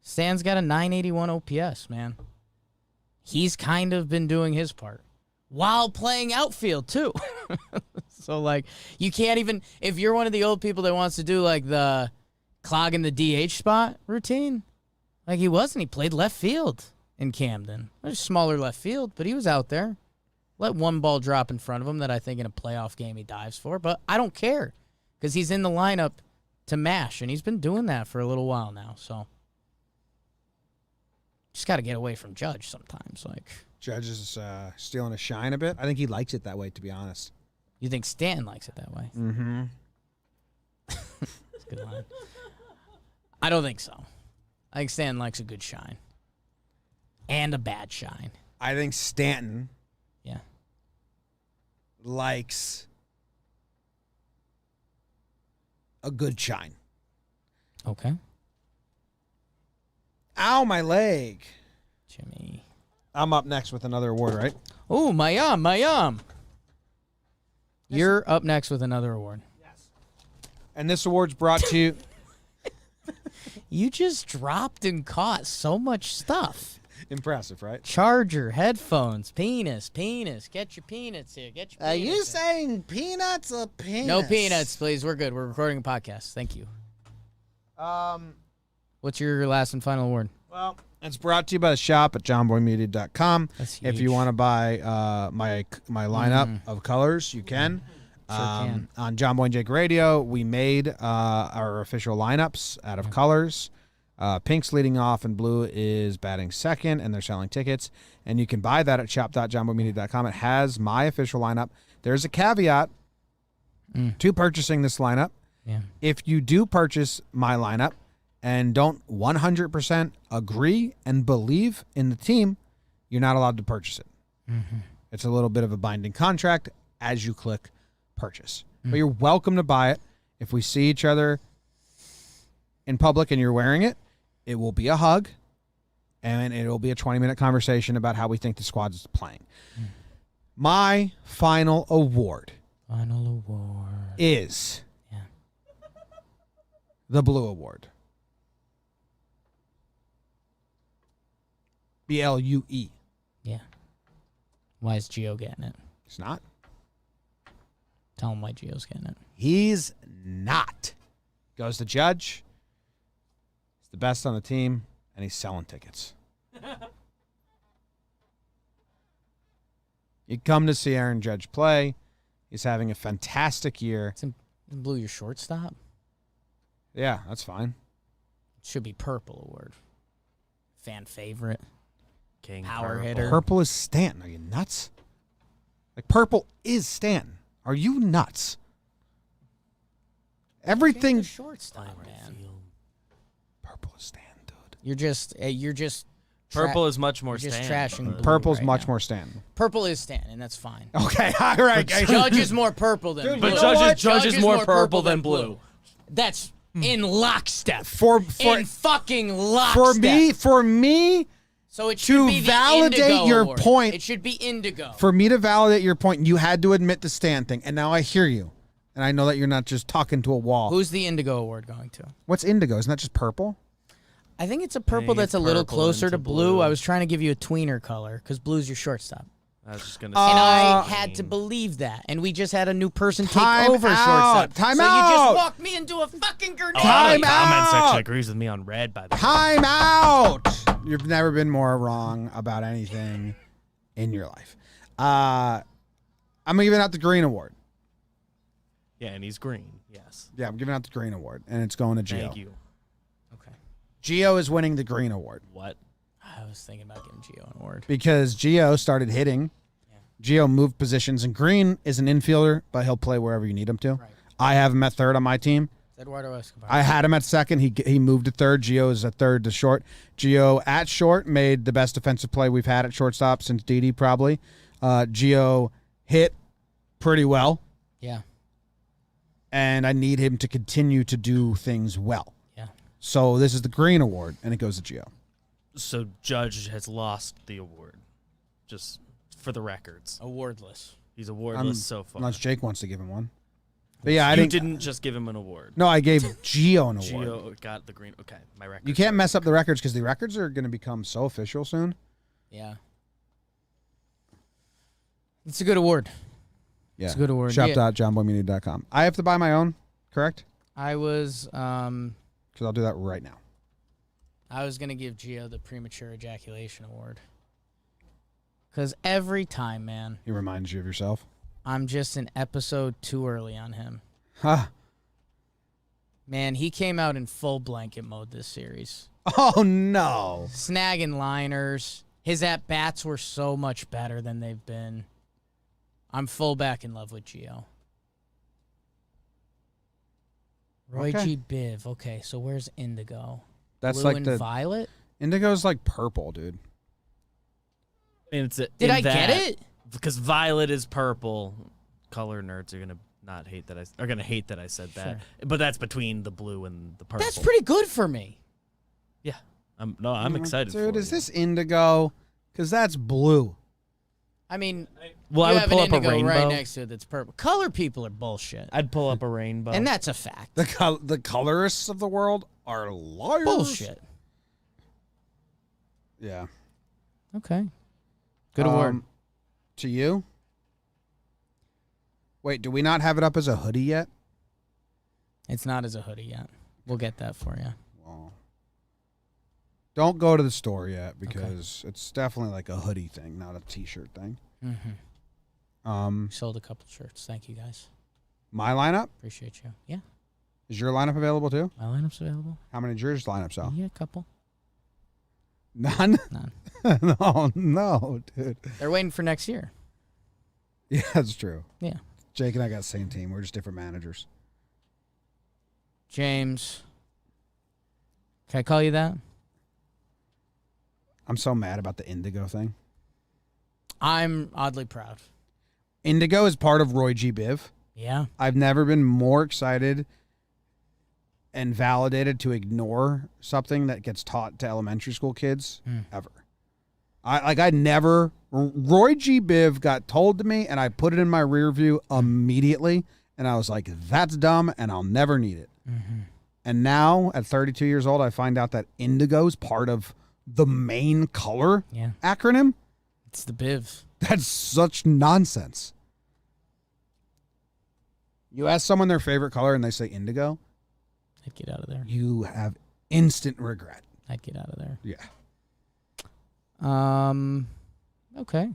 Stan's got a 981 OPS, man. He's kind of been doing his part while playing outfield, too. So, like, you can't even, if you're one of the old people that wants to do, like, the clogging the DH spot routine, like he wasn't. He played left field in Camden. It was smaller left field, but he was out there. Let one ball drop in front of him that I think in a playoff game he dives for, but I don't care because he's in the lineup to mash, and he's been doing that for a little while now, so. Just got to get away from Judge sometimes. Like Judge is stealing his shine a bit. I think he likes it that way, to be honest. You think Stanton likes it that way? Mm-hmm. That's a good line. I don't think so. I think Stanton likes a good shine. And a bad shine. I think Stanton Yeah. likes a good shine. Okay. Ow, my leg. Jimmy. I'm up next with another award, right? Oh, my arm. You're up next with another award. And this award's brought to you. You just dropped and caught so much stuff. Impressive, right? Charger, headphones, penis. Get your peanuts here. Get your Are peanuts you here. saying peanuts or penis? No peanuts, please. We're good. We're recording a podcast. Thank you. What's your last and final award? Well, it's brought to you by the shop at JOMBOYmedia.com. That's If huge. you want to buy my lineup of colors, you can. Sure can. On John Boy and Jake Radio, we made our official lineups out of colors. Pink's leading off and blue is batting second, and they're selling tickets. And you can buy that at shop.johnboymedia.com. It has my official lineup. There's a caveat to purchasing this lineup. Yeah. If you do purchase my lineup and don't 100% agree and believe in the team, you're not allowed to purchase it. It's a little bit of a binding contract as you click purchase. But you're welcome to buy it. If we see each other in public and you're wearing it, it will be a hug, and it will be a 20-minute conversation about how we think the squad is playing. My final award is the Blue Award. BLUE. Yeah. Why is Gio getting it? He's not. Tell him why Gio's getting it. He's not. Goes to Judge. He's the best on the team, and he's selling tickets. You come to see Aaron Judge play. He's having a fantastic year. Isn't blue your shortstop? Yeah, that's fine. It should be purple award. Fan favorite. King Power Purple. hitter. Purple is Stanton. Are you nuts? Like, purple is Stanton. Are you nuts? Everything. The shortstop, man. Purple is Stanton, dude. You're just Purple is much more you're just Stanton, trashing but- blue Purple's right much now. more Stanton. Purple is Stanton, and that's fine. Okay, all right. Judge is more purple than blue. But You know what? Judge is more purple than blue. That's in lockstep. For in fucking lockstep. for me, So it should To be the validate Indigo your award. point- It should be Indigo. For me to validate your point, you had to admit the Stan thing, and now I hear you. And I know that you're not just talking to a wall. Who's the Indigo award going to? What's indigo? Isn't that just purple? I think it's a purple think that's it's a little purple closer into to blue. blue. I was trying to give you a tweener color because blue's your shortstop. I was just gonna. And I say had to believe that. And we just had a new person take Time over out. shortstop. Time so you out. just walked me into a fucking grenade. A lot of Time the comment out. section agrees with me on red. By the way, Time out! You've never been more wrong about anything in your life. I'm giving out the Green Award. yeah, and he's green. Yes. Yeah, I'm giving out the Green Award, and it's going to Gio. Thank you. Okay. Gio is winning the Green Award What? I was thinking about giving Gio an award. because Gio started hitting. Gio moved positions, and Green is an infielder, but he'll play wherever you need him to. Right. I have him at third on my team. Eduardo Escobar. I had him at second. He moved to third. Gio is at third to short. Gio at short made the best defensive play we've had at shortstop since Didi probably. Gio hit pretty well, Yeah. and I need him to continue to do things well. Yeah. So this is the Green Award, and it goes to Gio. So Judge has lost the award, just for the records. Awardless. He's awardless so far. Unless Jake wants to give him one. But yeah, I you didn't. didn't just give him an award. No, I gave Gio an award. Gio got the green. Okay, my record. You can't mess up the records because the records are going to become so official soon. Yeah. It's a good award. Yeah, It's a good award. Shop.johnboymedia.com. I have to buy my own, correct? I was Because I'll do that right now. gonna give Gio the premature ejaculation award. Cause every time, man, He reminds you of yourself. I'm just an episode too early on him. Huh. Man, he came out in full blanket mode this series. Oh, no. Snagging liners. His at-bats were so much better than they've been. I'm full back in love with Gio. Roy Okay. G. Biv. Okay, so where's Indigo? That's Blue like and the violet? Indigo's like purple, dude. And it's Did I get it? Because violet is purple. Color nerds are gonna not hate that are gonna hate that I said that. Sure. But that's between the blue and the purple. That's pretty good for me. Yeah. I'm excited. Dude, for is you. this indigo? Because that's blue. I mean, Well, I you would have pull an up a indigo rainbow. right next to it that's purple. Color people are bullshit. I'd pull up a rainbow. And that's a fact. The colorists of the world are liars. Bullshit. Yeah. Okay. Good award. To you? Wait, do we not have it up as a hoodie yet? It's not as a hoodie yet. We'll get that for you. Well, don't go to the store yet because it's definitely like a hoodie thing, not a t-shirt thing. Mm-hmm. Sold a couple shirts. Thank you, guys. My lineup? Appreciate you. Yeah. Is your lineup available too? My lineup's available. How many yours lineups sell? Yeah, a couple. None? None. no, dude. They're waiting for next year. Yeah, that's true. Yeah. Jake and I got the same team. We're just different managers. James. Can I call you that? I'm so mad about the indigo thing. I'm oddly proud. Indigo is part of Roy G. Biv. Yeah. I've never been more excited and validated to ignore something that gets taught to elementary school kids ever. Roy G. Biv got told to me and I put it in my rear view immediately and I was like, that's dumb and I'll never need it. Mm-hmm. And now at 32 years old, I find out that indigo is part of the main color Yeah. acronym. It's the Biv. That's such nonsense. You ask someone their favorite color and they say indigo, I'd get out of there. you have instant regret. I'd get out of there. Yeah. Okay.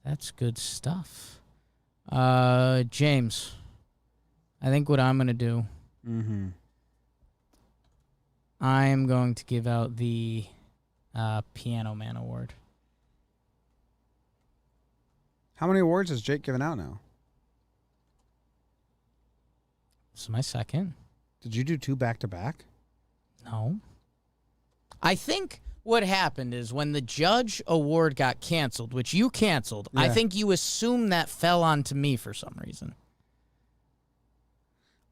That's good stuff. James, I think what I'm going to do, I am going to give out the Piano Man Award. How many awards has Jake given out now? This is my second. Did you do 2 back-to-back? No. I think what happened is when the Judge Award got canceled, which you canceled, I Yeah. think you assumed that fell onto me for some reason.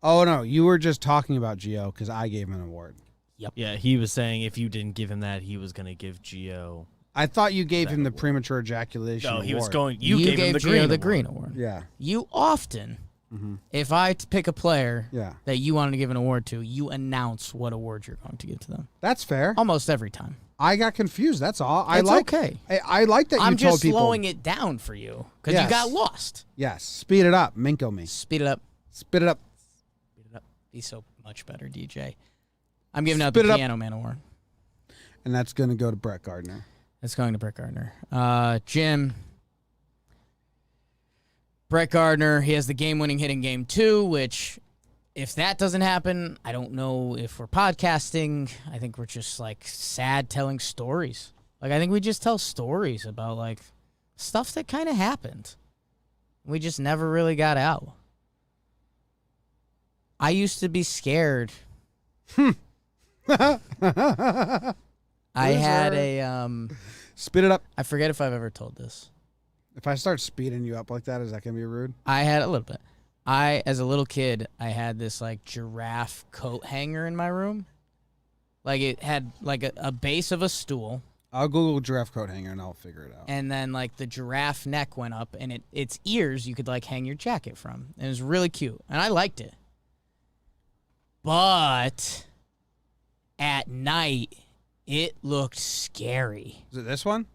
Oh, no. You were just talking about Gio because I gave him an award. Yep. Yeah, he was saying if you didn't give him that, he was going to give Gio. I thought you gave him the award. premature ejaculation. No, he was award. going. You gave him the Gio green. the award. green award. Yeah. You often, if I pick a player Yeah. that you wanted to give an award to, you announce what award you're going to give to them. That's fair. Almost every time. I got confused. That's all. It's okay. I like that you I'm told just people. slowing it down for you because Yes. you got lost. Yes. Speed it up. Minko me. Speed it up. Spit it up. Be so much better, DJ. I'm giving out Spit the it up. Piano Man award. And that's going to go to Brett Gardner. It's going to Brett Gardner. Jim. Brett Gardner, he has the game-winning hit in Game 2, which, if that doesn't happen, I don't know if we're podcasting. I think we're just, like, sad telling stories. Like, I think we just tell stories about, like, stuff that kind of happened. We just never really got out. I used to be scared. I had a, Spit it up. I forget if I've ever told this. If I start speeding you up like that, is that going to be rude? I had a little bit. As a little kid, I had this like giraffe coat hanger in my room. Like it had like a base of a stool, I'll Google giraffe coat hanger and I'll figure it out. and then like the giraffe neck went up, and its ears you could like hang your jacket from. And it was really cute, and I liked it. But at night, it looked scary. Is it this one?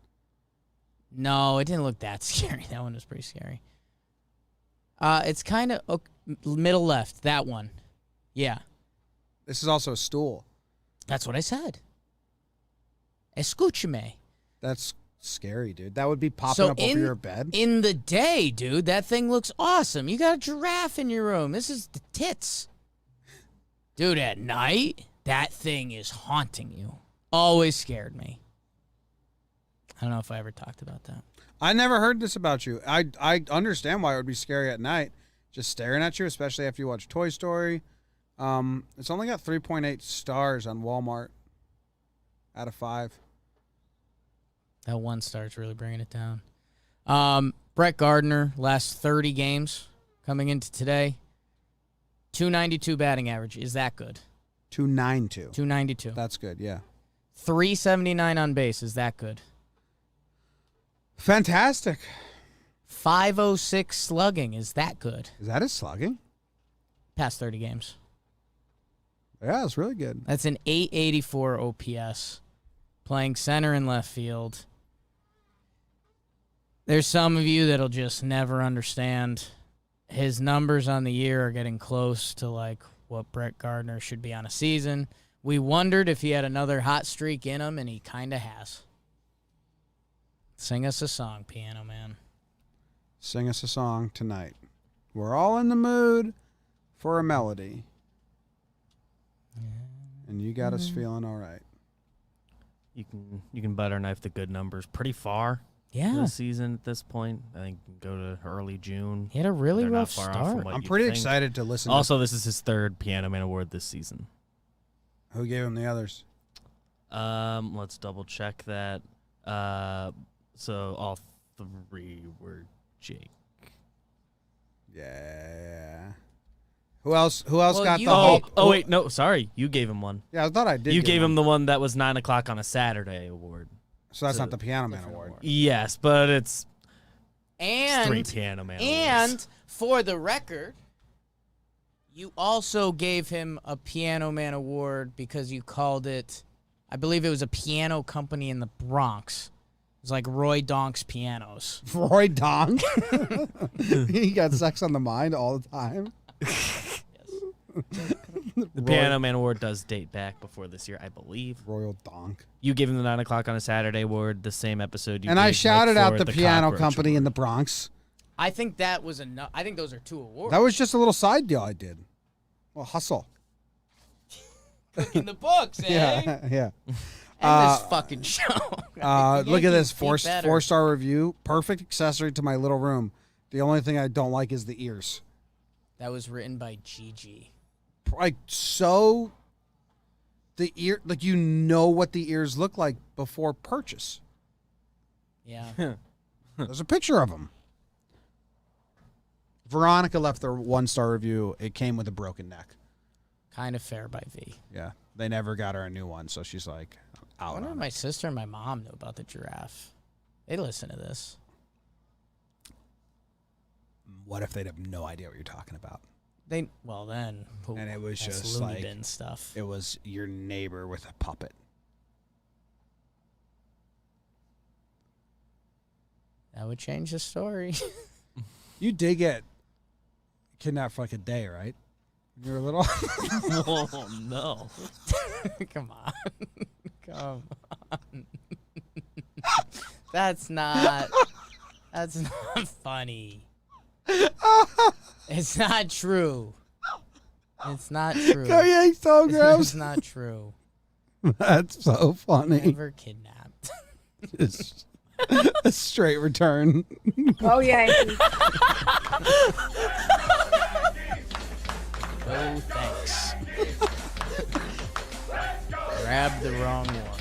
No, it didn't look that scary. That one was pretty scary. It's kind of middle left. That one. Yeah. This is also a stool. That's what I said. Escúchame. That's scary, dude. That would be popping So up over your bed. in the day, dude, that thing looks awesome. You got a giraffe in your room. This is the tits. Dude, at night, that thing is haunting you. Always scared me. I don't know if I ever talked about that. I never heard this about you. I understand why it would be scary at night, just staring at you, especially after you watch Toy Story. It's only got 3.8 stars on Walmart out of 5. That 1 star's really bringing it down. Brett Gardner, last 30 games coming into today. 292 batting average. Is that good? 292. 292. That's good, yeah. 379 on base. Is that good? Fantastic. 506 slugging. Is that good? Is that his slugging? Past 30 games. Yeah, it's really good. That's an 884 OPS. Playing center and left field. There's some of you that'll just never understand. His numbers on the year are getting close to like what Brett Gardner should be on a season. We wondered if he had another hot streak in him, and he kind of has. Sing us a song, Piano Man. Sing us a song tonight. We're all in the mood for a melody. And you got us feeling all right. You can butter knife the good numbers pretty far Yeah. this season at this point. I think you can go to early June. He had a really They're not rough far off start. from what I'm you'd pretty think. excited to listen Also, this is his 3rd Piano Man award this season. to who gave him the others. Let's double check that. So all 3 were Jake. Yeah. Who else got the you hope? gave- Oh wait, no, sorry, you gave him one. Yeah, I thought I did. You give gave him the one that was 9 o'clock on a Saturday award. So that's so not the Piano Man different award. award. Yes, but it's 3 And Piano Man And awards. for the record, you also gave him a Piano Man award because you called it, I believe it was a piano company in the Bronx. It was like Roy Donk's Pianos. Roy Donk. He got sex on the mind all the time. The Piano Man award does date back before this year, I believe. Royal Donk. You gave him the 9 o'clock on a Saturday award, the same episode. You And I gave shouted Nick out Ford the piano Cockroach company in award. the Bronx. I think that was enough. I think those are 2 awards. That was just a little side deal I did. Well, hustle. in the books, eh? Yeah, yeah. And this fucking show. Look at this Yankees beat better. 4-star review. Perfect accessory to my little room. The only thing I don't like is the ears. That was written by Gigi. Like so, the ear, like you know what the ears look like before purchase. Yeah. There's a picture of them. Veronica left the 1-star review. It came with a broken neck. Kind of fair by V. Yeah. They never got her a new one, so she's like I out wonder if on my it. sister and my mom know about the giraffe. They listen to this. What if they'd have no idea what you're talking about? Well then. And it was that's just loony like bin stuff. it was your neighbor with a puppet. That would change the story. You did get kidnapped for like a day, right? When you were little. Oh no. Come on. Come on. That's not funny. It's not true. It's not true. Go Yanks autographs. It's not true. That's so funny. Never kidnapped. It's a straight return. Go Yankees. Oh, thanks. Grabbed the wrong one.